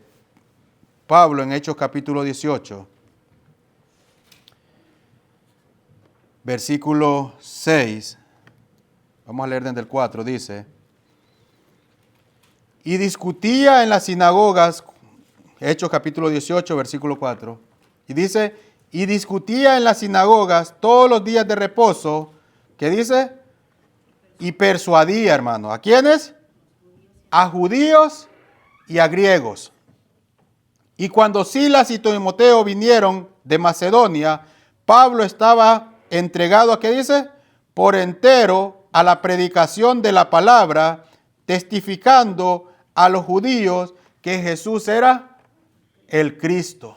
Pablo en Hechos capítulo 18, versículo 6, vamos a leer desde el 4, dice, y discutía en las sinagogas, Hechos capítulo 18, versículo 4, y dice, y discutía en las sinagogas todos los días de reposo, ¿qué dice? Y persuadía, hermano, ¿a quiénes? A judíos y a griegos. Y cuando Silas y Timoteo vinieron de Macedonia, Pablo estaba entregado, ¿a qué dice? Por entero a la predicación de la palabra, testificando a los judíos que Jesús era el Cristo.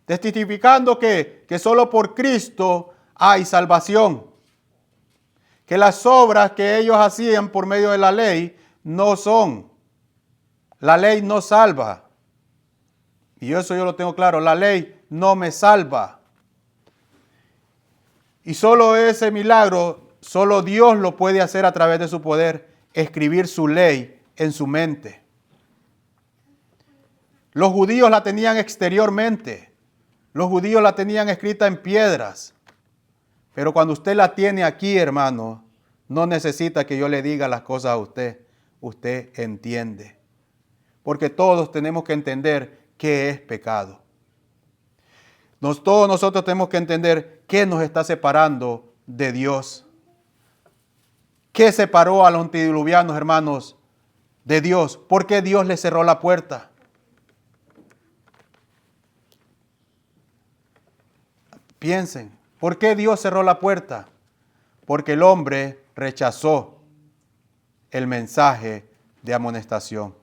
Testificando que solo por Cristo hay salvación. Que las obras que ellos hacían por medio de la ley no son. La ley no salva. Y eso yo lo tengo claro. La ley no me salva. Y solo ese milagro, solo Dios lo puede hacer a través de su poder, escribir su ley en su mente. Los judíos la tenían exteriormente. Los judíos la tenían escrita en piedras. Pero cuando usted la tiene aquí, hermano, no necesita que yo le diga las cosas a usted. Usted entiende. Porque todos tenemos que entender qué es pecado. Todos nosotros tenemos que entender qué nos está separando de Dios. ¿Qué separó a los antediluvianos, hermanos, de Dios? ¿Por qué Dios les cerró la puerta? Piensen, ¿por qué Dios cerró la puerta? Porque el hombre rechazó el mensaje de amonestación,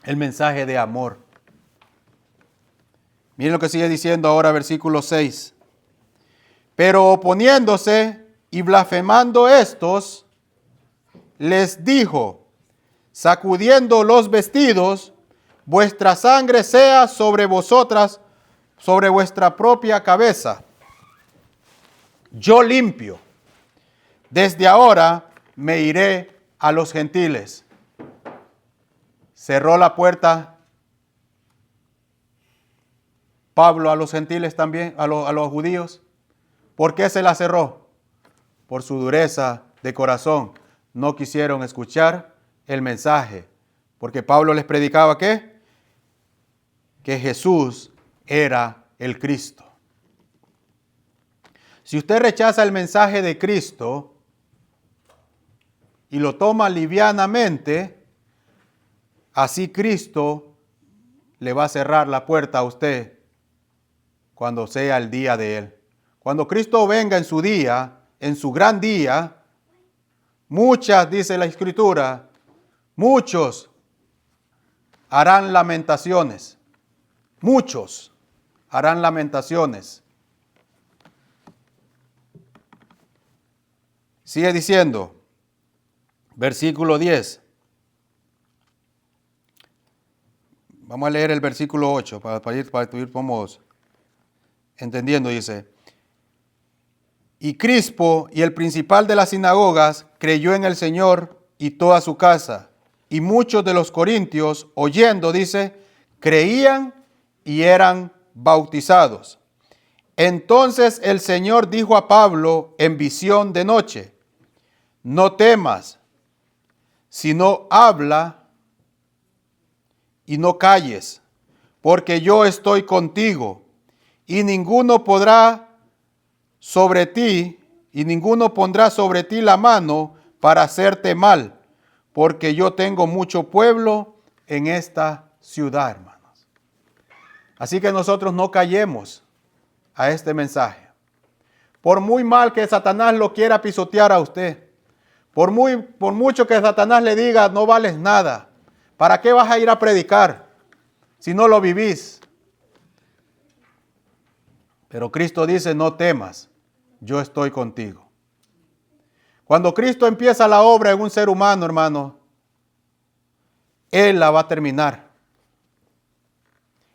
el mensaje de amor. Miren lo que sigue diciendo ahora versículo 6. Pero oponiéndose y blasfemando estos, les dijo, sacudiendo los vestidos, vuestra sangre sea sobre vosotras, sobre vuestra propia cabeza. Yo limpio. Desde ahora me iré a los gentiles. Cerró la puerta Pablo a los gentiles también, a los judíos. ¿Por qué se la cerró? Por su dureza de corazón. No quisieron escuchar el mensaje. Porque Pablo les predicaba ¿qué? Que Jesús era el Cristo. Si usted rechaza el mensaje de Cristo y lo toma livianamente, así Cristo le va a cerrar la puerta a usted cuando sea el día de Él. Cuando Cristo venga en su día, en su gran día, muchas, dice la Escritura, muchos harán lamentaciones. Muchos harán lamentaciones. Sigue diciendo, versículo 10. Vamos a leer el versículo 8 para ir vamos entendiendo. Dice, y Crispo y el principal de las sinagogas creyó en el Señor y toda su casa. Y muchos de los corintios, oyendo, dice, creían y eran bautizados. Entonces el Señor dijo a Pablo en visión de noche, no temas, sino habla y no calles, porque yo estoy contigo, y ninguno pondrá sobre ti la mano para hacerte mal, porque yo tengo mucho pueblo en esta ciudad, hermanos. Así que nosotros no callemos a este mensaje. Por muy mal que Satanás lo quiera pisotear a usted, por mucho que Satanás le diga, no vales nada, ¿para qué vas a ir a predicar si no lo vivís? Pero Cristo dice, no temas, yo estoy contigo. Cuando Cristo empieza la obra en un ser humano, hermano, Él la va a terminar.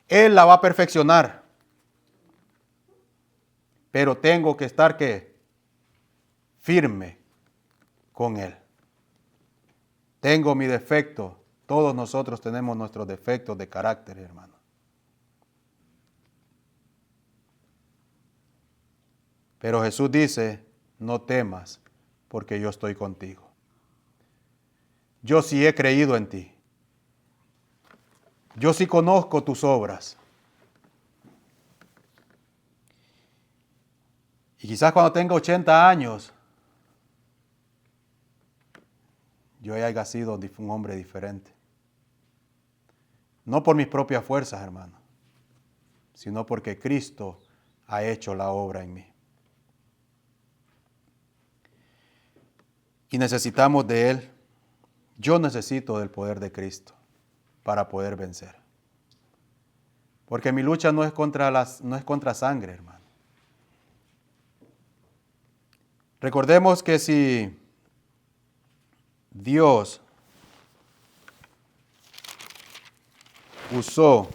Él la va a perfeccionar. Pero tengo que estar, ¿qué? Firme con Él. Tengo mi defecto. Todos nosotros tenemos nuestros defectos de carácter, hermano. Pero Jesús dice, no temas, porque yo estoy contigo. Yo sí he creído en ti. Yo sí conozco tus obras. Y quizás cuando tenga 80 años, yo haya sido un hombre diferente. No por mis propias fuerzas, hermano, sino porque Cristo ha hecho la obra en mí. Y necesitamos de Él. Yo necesito del poder de Cristo para poder vencer. Porque mi lucha no es contra sangre, hermano. Recordemos que si Dios usó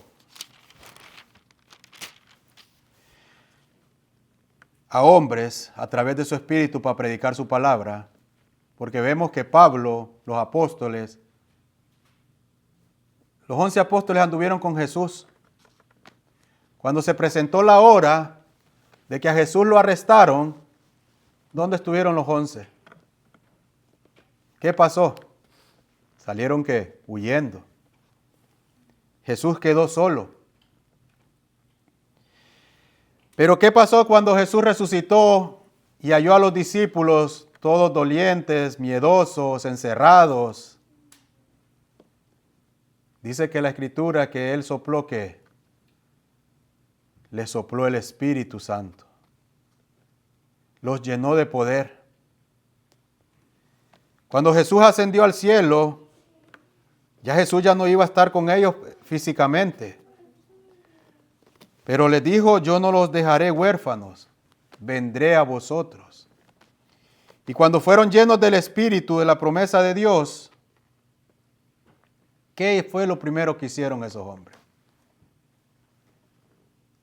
a hombres a través de su espíritu para predicar su palabra, porque vemos que Pablo, los apóstoles, los 11 apóstoles anduvieron con Jesús. Cuando se presentó la hora de que a Jesús lo arrestaron, ¿dónde estuvieron los 11? ¿Qué pasó? Salieron ¿qué? Huyendo. Jesús quedó solo. Pero ¿qué pasó cuando Jesús resucitó y halló a los discípulos todos dolientes, miedosos, encerrados? Dice que la Escritura que Él sopló, ¿qué? Le sopló el Espíritu Santo. los llenó de poder. Cuando Jesús ascendió al cielo, ya Jesús ya no iba a estar con ellos físicamente. Pero les dijo, yo no los dejaré huérfanos, vendré a vosotros. Y cuando fueron llenos del Espíritu, de la promesa de Dios, ¿qué fue lo primero que hicieron esos hombres?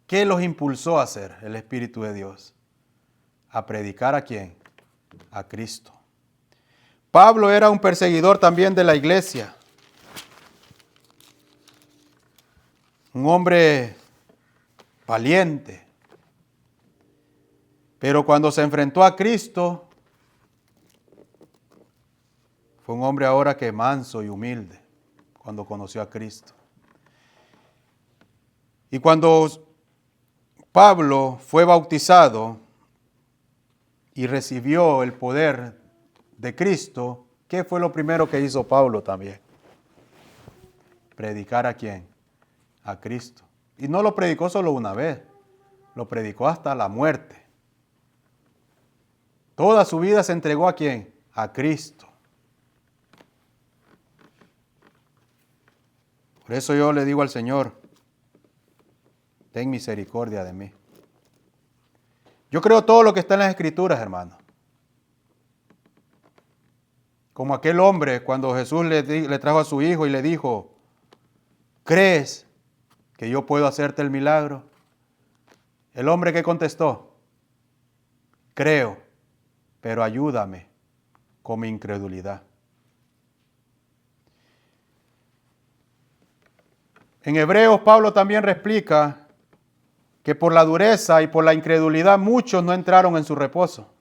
¿Qué los impulsó a hacer el Espíritu de Dios? ¿A predicar a quién? A Cristo. Pablo era un perseguidor también de la iglesia. Un hombre valiente. Pero cuando se enfrentó a Cristo, fue un hombre ahora que manso y humilde, cuando conoció a Cristo. Y cuando Pablo fue bautizado y recibió el poder de Cristo, ¿qué fue lo primero que hizo Pablo también? ¿Predicar a quién? A Cristo. Y no lo predicó solo una vez, lo predicó hasta la muerte. Toda su vida se entregó a quién? A Cristo. Por eso yo le digo al Señor, ten misericordia de mí. Yo creo todo lo que está en las Escrituras, hermano. Como aquel hombre cuando Jesús le trajo a su hijo y le dijo, ¿crees que yo puedo hacerte el milagro? El hombre que contestó, creo, pero ayúdame con mi incredulidad. En Hebreos, Pablo también replica que por la dureza y por la incredulidad muchos no entraron en su reposo.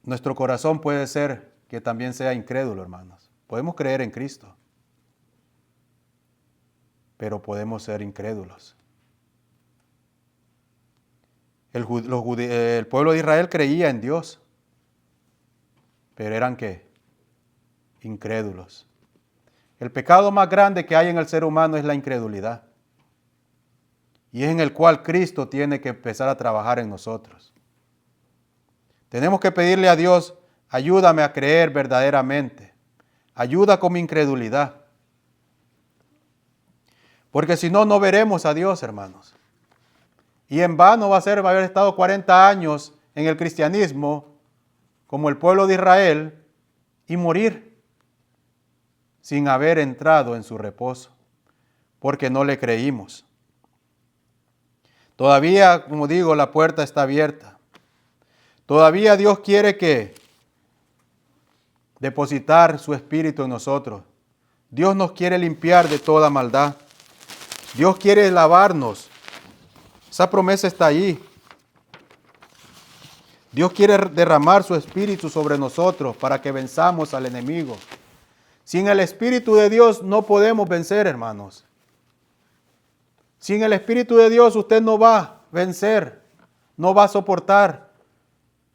Nuestro corazón puede ser que también sea incrédulo, hermanos. Podemos creer en Cristo, pero podemos ser incrédulos. El pueblo de Israel creía en Dios, pero eran ¿qué? Incrédulos. El pecado más grande que hay en el ser humano es la incredulidad. Y es en el cual Cristo tiene que empezar a trabajar en nosotros. Tenemos que pedirle a Dios, ayúdame a creer verdaderamente. Ayuda con mi incredulidad. Porque si no, no veremos a Dios, hermanos. Y en vano va a haber estado 40 años en el cristianismo, como el pueblo de Israel, y morir sin haber entrado en su reposo, porque no le creímos. Todavía, como digo, la puerta está abierta. Todavía Dios quiere que depositar su espíritu en nosotros. Dios nos quiere limpiar de toda maldad. Dios quiere lavarnos. Esa promesa está ahí. Dios quiere derramar su espíritu sobre nosotros para que venzamos al enemigo. Sin el Espíritu de Dios no podemos vencer, hermanos. Sin el Espíritu de Dios usted no va a vencer, no va a soportar.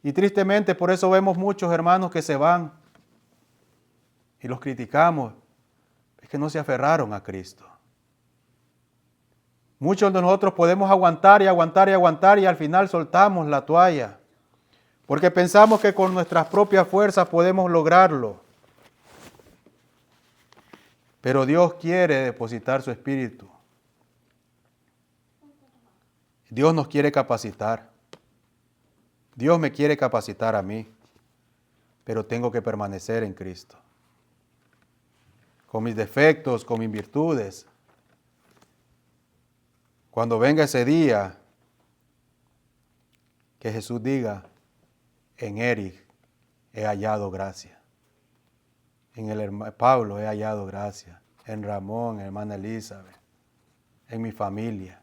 Y tristemente por eso vemos muchos hermanos que se van y los criticamos. Es que no se aferraron a Cristo. Muchos de nosotros podemos aguantar y aguantar y aguantar y al final soltamos la toalla. Porque pensamos que con nuestras propias fuerzas podemos lograrlo. Pero Dios quiere depositar su espíritu. Dios nos quiere capacitar. Dios me quiere capacitar a mí. Pero tengo que permanecer en Cristo. Con mis defectos, con mis virtudes. Cuando venga ese día, que Jesús diga, en Eric he hallado gracia. En el hermano Pablo he hallado gracia. En Ramón, hermana Elizabeth. En mi familia.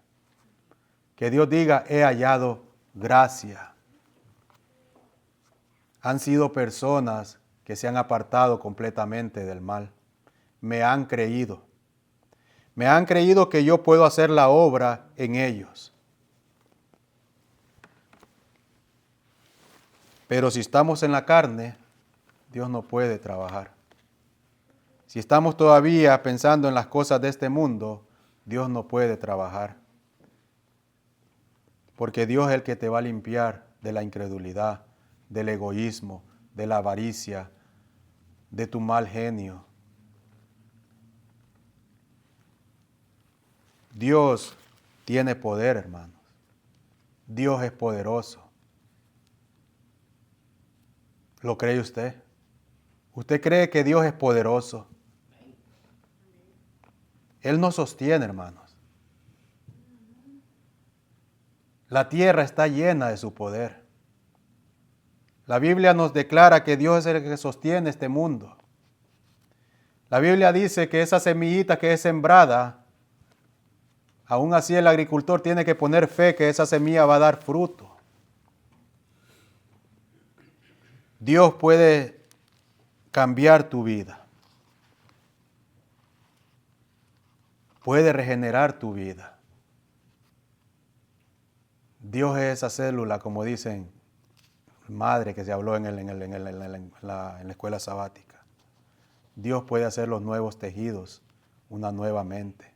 Que Dios diga, he hallado gracia. Han sido personas que se han apartado completamente del mal. Me han creído. Me han creído que yo puedo hacer la obra en ellos. Pero si estamos en la carne, Dios no puede trabajar. Si estamos todavía pensando en las cosas de este mundo, Dios no puede trabajar. Porque Dios es el que te va a limpiar de la incredulidad, del egoísmo, de la avaricia, de tu mal genio. Dios tiene poder, hermanos. Dios es poderoso. ¿Lo cree usted? ¿Usted cree que Dios es poderoso? Él nos sostiene, hermanos. La tierra está llena de su poder. La Biblia nos declara que Dios es el que sostiene este mundo. La Biblia dice que esa semillita que es sembrada, aún así el agricultor tiene que poner fe que esa semilla va a dar fruto. Dios puede cambiar tu vida. Puede regenerar tu vida. Dios es esa célula, como dicen, madre que se habló en la escuela sabática. Dios puede hacer los nuevos tejidos, una nueva mente,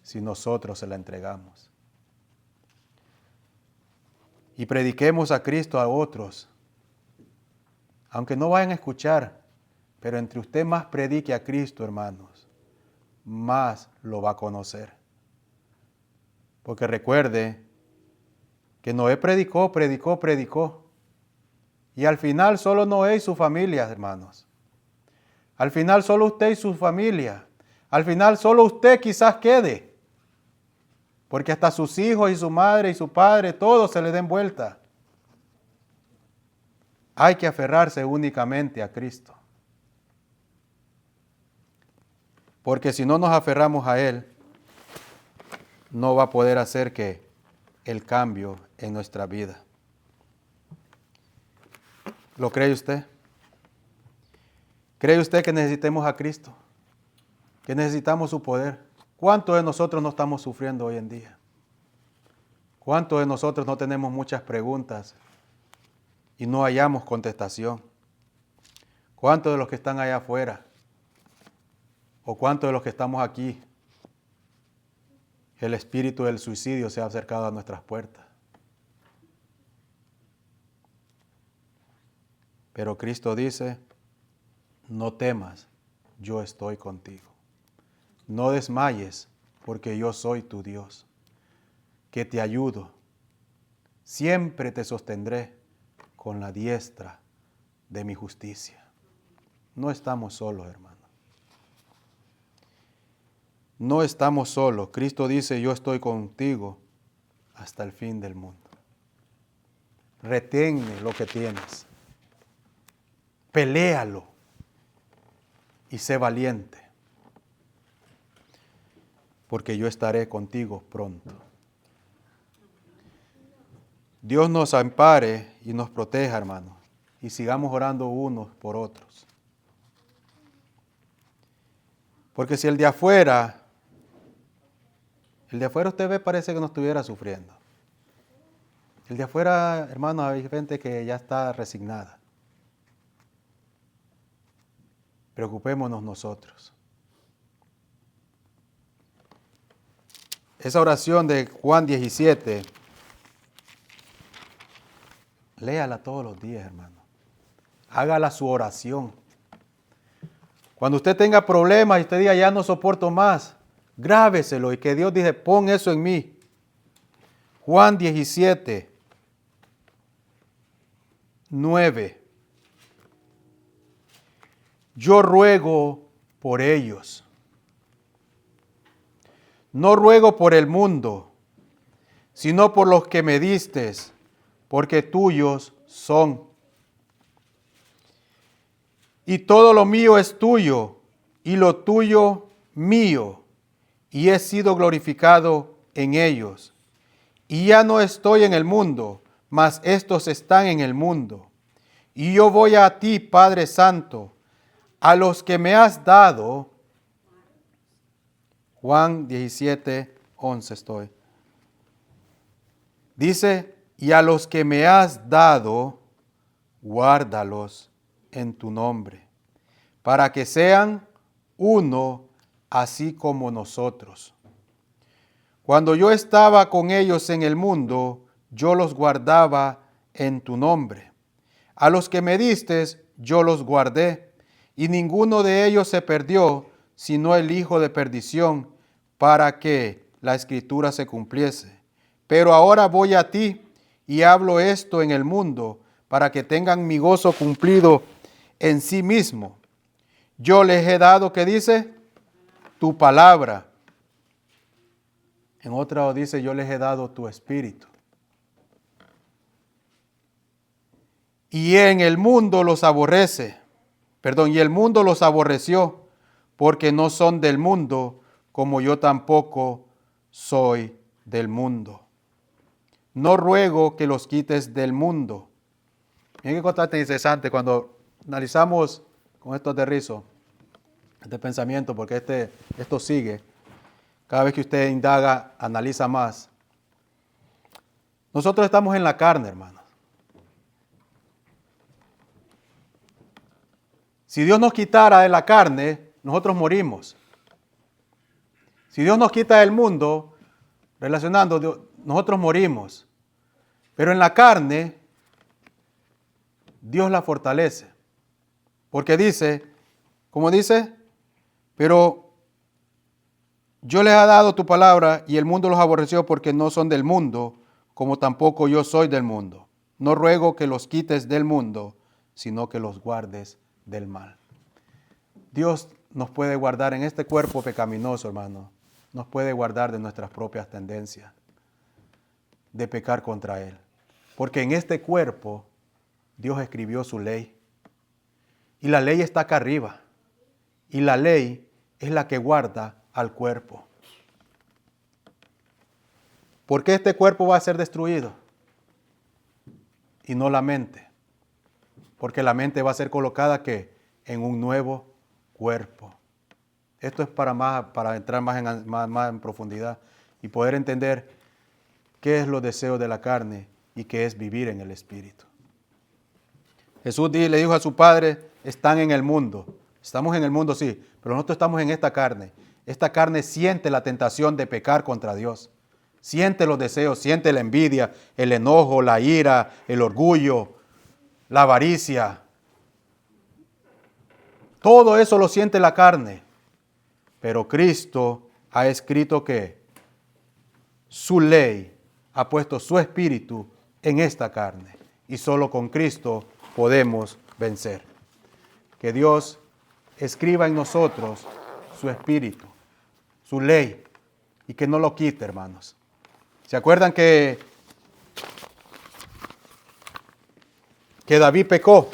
si nosotros se la entregamos. Y prediquemos a Cristo a otros. Aunque no vayan a escuchar, pero entre usted más predique a Cristo, hermanos, más lo va a conocer. Porque recuerde que Noé predicó. Y al final solo Noé y su familia, hermanos. Al final solo usted y su familia. Al final solo usted quizás quede. Porque hasta sus hijos y su madre y su padre, todos se le den vuelta. Hay que aferrarse únicamente a Cristo. Porque si no nos aferramos a Él, no va a poder hacer que el cambio en nuestra vida. ¿Lo cree usted? ¿Cree usted que necesitemos a Cristo? ¿Que necesitamos su poder? ¿Cuántos de nosotros no estamos sufriendo hoy en día? ¿Cuántos de nosotros no tenemos muchas preguntas y no hallamos contestación? ¿Cuántos de los que están allá afuera? ¿O cuántos de los que estamos aquí? El espíritu del suicidio se ha acercado a nuestras puertas. Pero Cristo dice, no temas, yo estoy contigo. No desmayes, porque yo soy tu Dios, que te ayudo. Siempre te sostendré con la diestra de mi justicia. No estamos solos, hermano. No estamos solos. Cristo dice, yo estoy contigo hasta el fin del mundo. Retén lo que tienes. Peléalo y sé valiente, porque yo estaré contigo pronto. Dios nos ampare y nos proteja, hermanos, y sigamos orando unos por otros. Porque si el de afuera usted ve parece que no estuviera sufriendo. El de afuera, hermanos, hay gente que ya está resignada. Preocupémonos nosotros. Esa oración de Juan 17, léala todos los días, hermano. Hágala su oración. Cuando usted tenga problemas y usted diga, ya no soporto más, grábeselo y que Dios dice, pon eso en mí. Juan 17, 9. Yo ruego por ellos. No ruego por el mundo, sino por los que me distes, porque tuyos son. Y todo lo mío es tuyo, y lo tuyo mío, y he sido glorificado en ellos. Y ya no estoy en el mundo, mas estos están en el mundo. Y yo voy a ti, Padre Santo, a los que me has dado. Juan 17, 11 estoy. Dice, y a los que me has dado, guárdalos en tu nombre, para que sean uno así como nosotros. Cuando yo estaba con ellos en el mundo, yo los guardaba en tu nombre. A los que me diste, yo los guardé, y ninguno de ellos se perdió, sino el hijo de perdición, para que la escritura se cumpliese. Pero ahora voy a ti, y hablo esto en el mundo, para que tengan mi gozo cumplido en sí mismo. Yo les he dado, ¿qué dice? Tu palabra. En otra dice, yo les he dado tu espíritu. Y en el mundo los aborrece. Y el mundo los aborreció, porque no son del mundo, como yo tampoco soy del mundo. No ruego que los quites del mundo. Miren qué cosa tan interesante cuando analizamos con esto de rizo, este pensamiento, porque esto sigue. Cada vez que usted indaga, analiza más. Nosotros estamos en la carne, hermanos. Si Dios nos quitara de la carne, nosotros morimos. Si Dios nos quita del mundo, nosotros morimos. Pero en la carne, Dios la fortalece. Porque dice, ¿cómo dice? Pero yo les he dado tu palabra y el mundo los aborreció porque no son del mundo, como tampoco yo soy del mundo. No ruego que los quites del mundo, sino que los guardes del mal. Dios nos puede guardar en este cuerpo pecaminoso, hermano. Nos puede guardar de nuestras propias tendencias, de pecar contra Él. Porque en este cuerpo Dios escribió su ley. Y la ley está acá arriba. Y la ley es la que guarda al cuerpo. ¿Por qué este cuerpo va a ser destruido? Y no la mente. Porque la mente va a ser colocada ¿qué? En un nuevo cuerpo. Esto es para entrar más en profundidad y poder entender qué es los deseos de la carne y qué es vivir en el Espíritu. Jesús le dijo a su Padre, están en el mundo. Estamos en el mundo, sí, pero nosotros estamos en esta carne. Esta carne siente la tentación de pecar contra Dios. Siente los deseos, siente la envidia, el enojo, la ira, el orgullo, la avaricia. Todo eso lo siente la carne. Pero Cristo ha escrito que su ley ha puesto su espíritu en esta carne. Y solo con Cristo podemos vencer. Que Dios escriba en nosotros su espíritu, su ley, y que no lo quite, hermanos. ¿Se acuerdan que David pecó?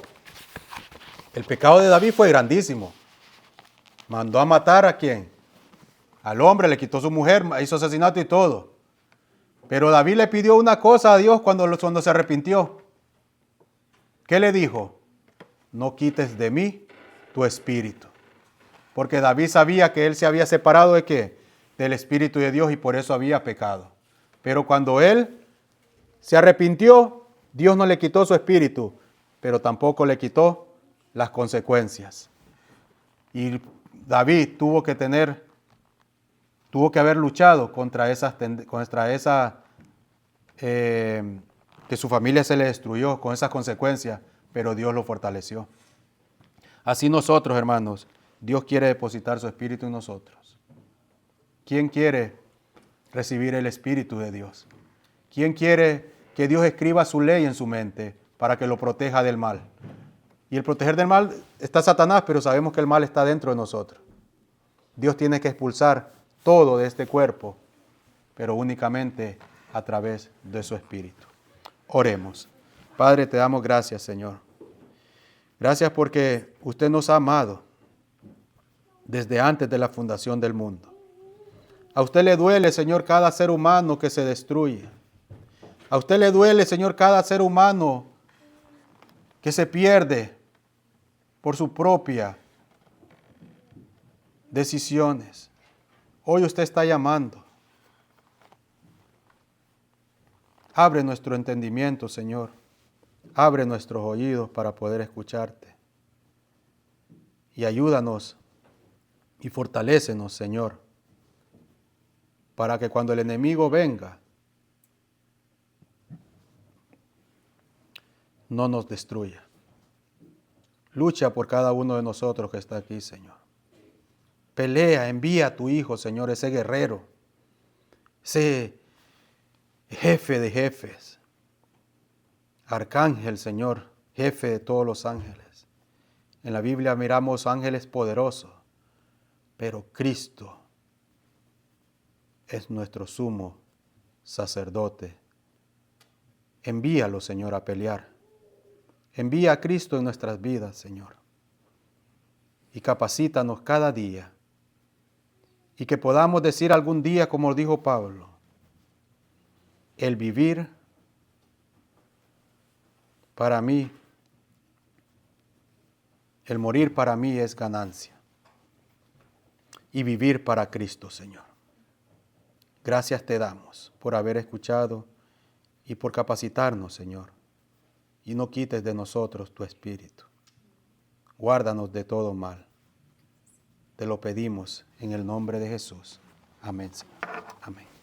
El pecado de David fue grandísimo. Mandó a matar ¿a quién? Al hombre, le quitó su mujer, hizo asesinato y todo. Pero David le pidió una cosa a Dios cuando se arrepintió. ¿Qué le dijo? No quites de mí tu espíritu. Porque David sabía que él se había separado ¿de qué? Del Espíritu de Dios y por eso había pecado. Pero cuando él se arrepintió, Dios no le quitó su espíritu, pero tampoco le quitó las consecuencias. Y David tuvo que haber luchado contra que su familia se le destruyó con esas consecuencias, pero Dios lo fortaleció. Así nosotros, hermanos, Dios quiere depositar su espíritu en nosotros. ¿Quién quiere recibir el espíritu de Dios? ¿Quién quiere que Dios escriba su ley en su mente para que lo proteja del mal? Y el proteger del mal está Satanás, pero sabemos que el mal está dentro de nosotros. Dios tiene que expulsar todo de este cuerpo, pero únicamente a través de su espíritu. Oremos. Padre, te damos gracias, Señor. Gracias porque usted nos ha amado desde antes de la fundación del mundo. A usted le duele, Señor, cada ser humano que se destruye. A usted le duele, Señor, cada ser humano que se pierde por su propia decisiones. Hoy usted está llamando. Abre nuestro entendimiento, Señor. Abre nuestros oídos para poder escucharte. Y ayúdanos y fortalécenos, Señor, para que cuando el enemigo venga, no nos destruya. Lucha por cada uno de nosotros que está aquí, Señor. Pelea, envía a tu Hijo, Señor, ese guerrero, ese jefe de jefes, arcángel, Señor, jefe de todos los ángeles. En la Biblia miramos ángeles poderosos, pero Cristo es nuestro sumo sacerdote. Envíalo, Señor, a pelear. Envía a Cristo en nuestras vidas, Señor. Y capacítanos cada día. Y que podamos decir algún día, como dijo Pablo, el vivir para mí, el morir para mí es ganancia. Y vivir para Cristo, Señor. Gracias te damos por haber escuchado y por capacitarnos, Señor. Y no quites de nosotros tu espíritu. Guárdanos de todo mal. Te lo pedimos en el nombre de Jesús. Amén, Señor. Amén.